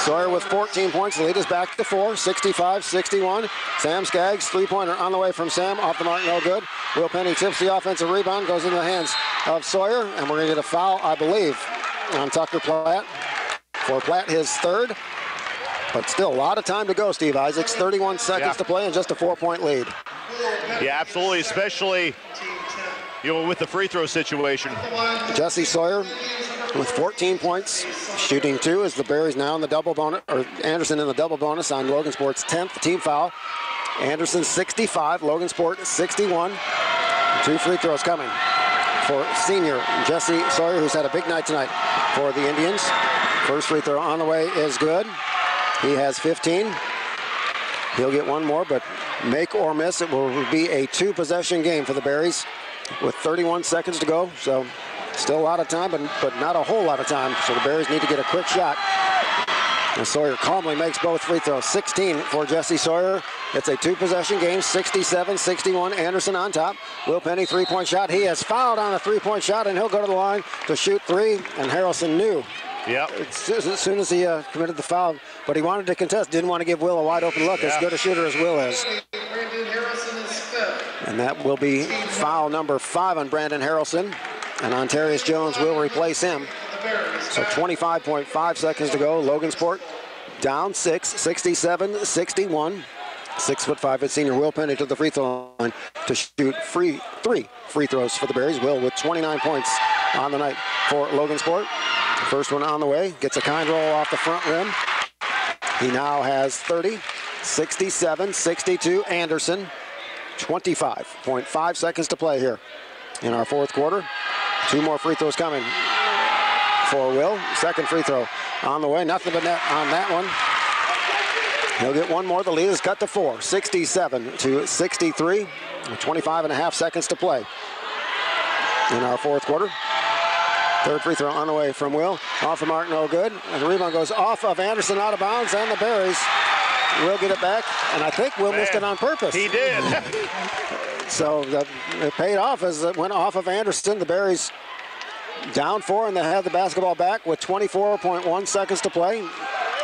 Sawyer with 14 points. The lead is back to 4, 65-61. Sam Skaggs, three-pointer on the way from Sam. Off the mark, no good. Will Penny tips the offensive rebound, goes into the hands of Sawyer, and we're going to get a foul, I believe, on Tucker Platt. For Platt, his third. But still a lot of time to go, Steve Isaacs. 31 seconds to play and just a 4-point lead. Yeah, absolutely, especially with the free throw situation. Jesse Sawyer with 14 points, shooting 2 as the Berries now in the double bonus, or Anderson in the double bonus on Logansport's 10th team foul. Anderson 65, Logansport 61. 2 free throws coming for senior Jesse Sawyer, who's had a big night tonight for the Indians. First free throw on the way is good. He has 15. He'll get one more, but make or miss, it will be a 2-possession game for the Berries with 31 seconds to go. So still a lot of time, but not a whole lot of time. So the Berries need to get a quick shot. And Sawyer calmly makes both free throws. 16 for Jesse Sawyer. It's a 2-possession game, 67-61. Anderson on top. Will Penny, 3-point shot. He has fouled on a 3-point shot, and he'll go to the line to shoot 3. And Harrelson knew. Yep. As soon as he committed the foul, but he wanted to contest, didn't want to give Will a wide open look, as good a shooter as Will is. And that will be foul number 5 on Brandon Harrelson. And Ontarius Jones will replace him. So 25.5 seconds to go. Logansport down 6, 67-61. 6'5" senior Will Penny to the free throw line to shoot 3 free throws for the Berries. Will with 29 points on the night for Logansport. First one on the way. Gets a kind roll off the front rim. He now has 30. 67-62 Anderson. 25.5 seconds to play here in our fourth quarter. 2 more free throws coming for Will. Second free throw on the way. Nothing but net on that one. He'll get one more. The lead is cut to 4. 67-63. 25.5 seconds to play in our fourth quarter. Third free throw on the way from Will. Off the mark, no good. And the rebound goes off of Anderson, out of bounds, and the Berries will get it back. And I think Will missed it on purpose. He did. So it paid off as it went off of Anderson. The Berries down 4, and they have the basketball back with 24.1 seconds to play.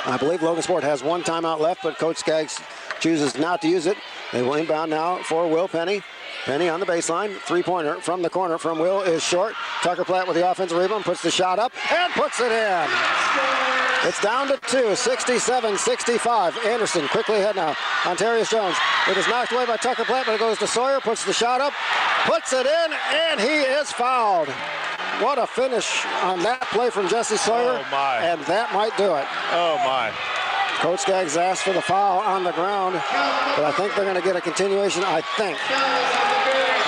I believe Logansport has 1 timeout left, but Coach Skaggs chooses not to use it. They will inbound now for Will Penny. Penny on the baseline. 3-pointer from the corner from Will is short. Tucker Platt with the offensive rebound, puts the shot up and puts it in. It's down to 2, 67-65. Anderson quickly ahead now. Ontarius Jones. It is knocked away by Tucker Platt, but it goes to Sawyer, puts the shot up, puts it in, and he is fouled. What a finish on that play from Jesse Sawyer. Oh, my. And that might do it. Oh, my. Coach Skaggs asked for the foul on the ground, but I think they're going to get a continuation, I think.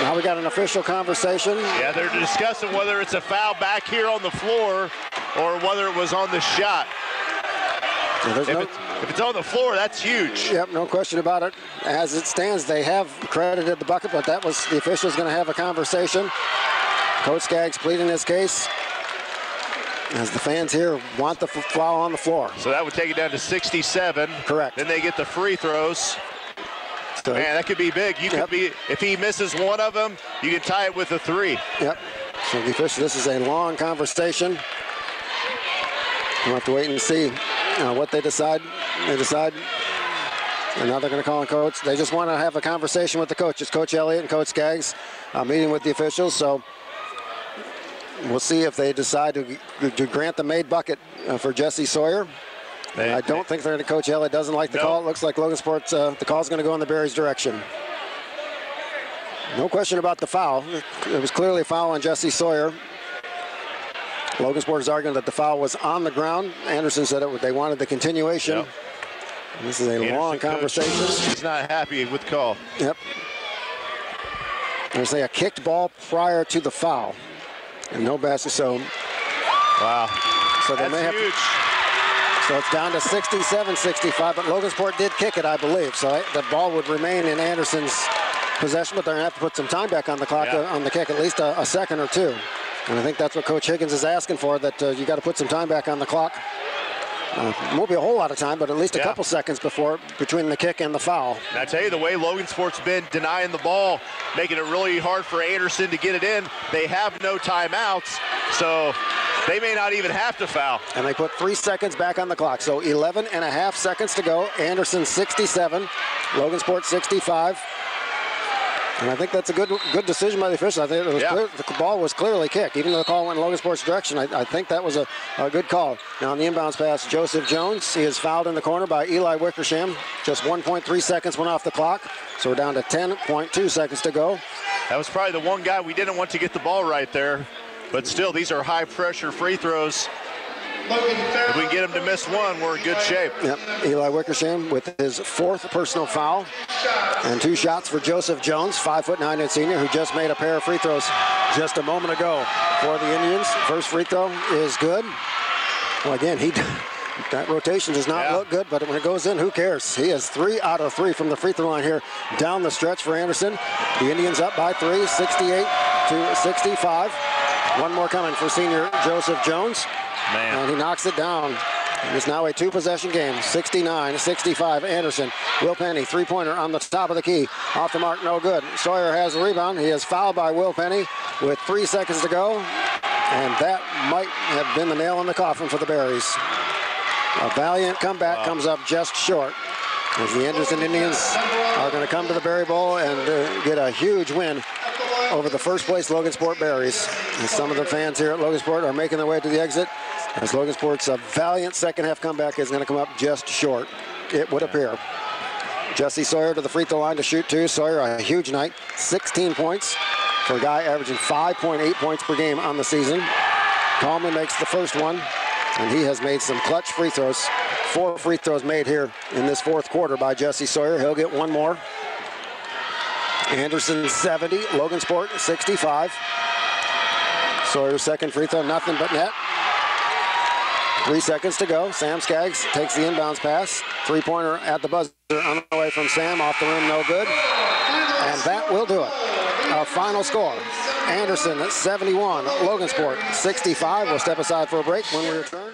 Now we got an official conversation. Yeah, they're discussing whether it's a foul back here on the floor or whether it was on the shot. So if it's on the floor, that's huge. Yep, no question about it. As it stands, they have credited the bucket, but that was the officials going to have a conversation. Coach Skaggs pleading his case as the fans here want the foul on the floor. So that would take it down to 67. Correct. Then they get the free throws. So, man, that could be big. You could be, if he misses one of them, you can tie it with a 3. Yep. So the official, this is a long conversation. We'll have to wait and see what they decide. They decide, and now they're going to call on coach. They just want to have a conversation with the coaches, Coach Elliott and Coach Skaggs, meeting with the officials. So we'll see if they decide to grant the made bucket for Jesse Sawyer. I don't think they're going to. Coach Elliott doesn't like the call. It looks like Logansport's the call's going to go in the Berries' direction. No question about the foul. It was clearly a foul on Jesse Sawyer. Logansport is arguing that the foul was on the ground. Anderson said they wanted the continuation. Yep. This is a long conversation. He's not happy with the call. Yep. There's a kicked ball prior to the foul. And no basket, so. Wow. So they may have huge. So it's down to 67-65, but Logansport did kick it, I believe. So the ball would remain in Anderson's possession, but they're going to have to put some time back on the clock on the kick, at least a second or 2. And I think that's what Coach Higgins is asking for, that you got to put some time back on the clock. Won't be a whole lot of time, but at least a couple seconds between the kick and the foul. And I tell you, the way Logansport's been denying the ball, making it really hard for Anderson to get it in, they have no timeouts, so they may not even have to foul. And they put 3 seconds back on the clock, so 11.5 seconds to go. Anderson 67, Logansport 65. And I think that's a good decision by the officials. I think it was clear, the ball was clearly kicked. Even though the call went in Logansport's direction, I think that was a good call. Now on the inbounds pass, Joseph Jones. He is fouled in the corner by Eli Wickersham. Just 1.3 seconds went off the clock. So we're down to 10.2 seconds to go. That was probably the one guy we didn't want to get the ball right there. But still, these are high-pressure free throws. If we can get him to miss one, we're in good shape. Yep. Eli Wickersham with his 4th personal foul. And 2 shots for Joseph Jones, 5'9" senior, who just made a pair of free throws just a moment ago for the Indians. First free throw is good. Well, again, that rotation does not look good, but when it goes in, who cares? He has 3 out of 3 from the free throw line here down the stretch for Anderson. The Indians up by 3, 68-65. One more coming for senior Joseph Jones. Man. And he knocks it down. It's now a 2-possession game, 69-65. Anderson. Will Penny, 3-pointer on the top of the key. Off the mark, no good. Sawyer has the rebound. He is fouled by Will Penny with 3 seconds to go. And that might have been the nail in the coffin for the Berries. A valiant comeback comes up just short. as the Anderson Indians are going to come to the Berry Bowl and get a huge win over the first place Logansport Berries. And some of the fans here at Logansport are making their way to the exit, as Logansport's valiant second half comeback is going to come up just short, it would appear. Jesse Sawyer to the free throw line to shoot two. Sawyer, a huge night, 16 points for a guy averaging 5.8 points per game on the season. Coleman makes the first one, and he has made some clutch free throws. 4 free throws made here in this fourth quarter by Jesse Sawyer. He'll get one more. Anderson 70, Logansport 65. Sawyer's second free throw, nothing but net. 3 seconds to go. Sam Skaggs takes the inbounds pass. Three-pointer at the buzzer on the way from Sam, off the rim, no good. And that will do it. Our final score, Anderson 71, Logansport 65. We'll step aside for a break. When we return,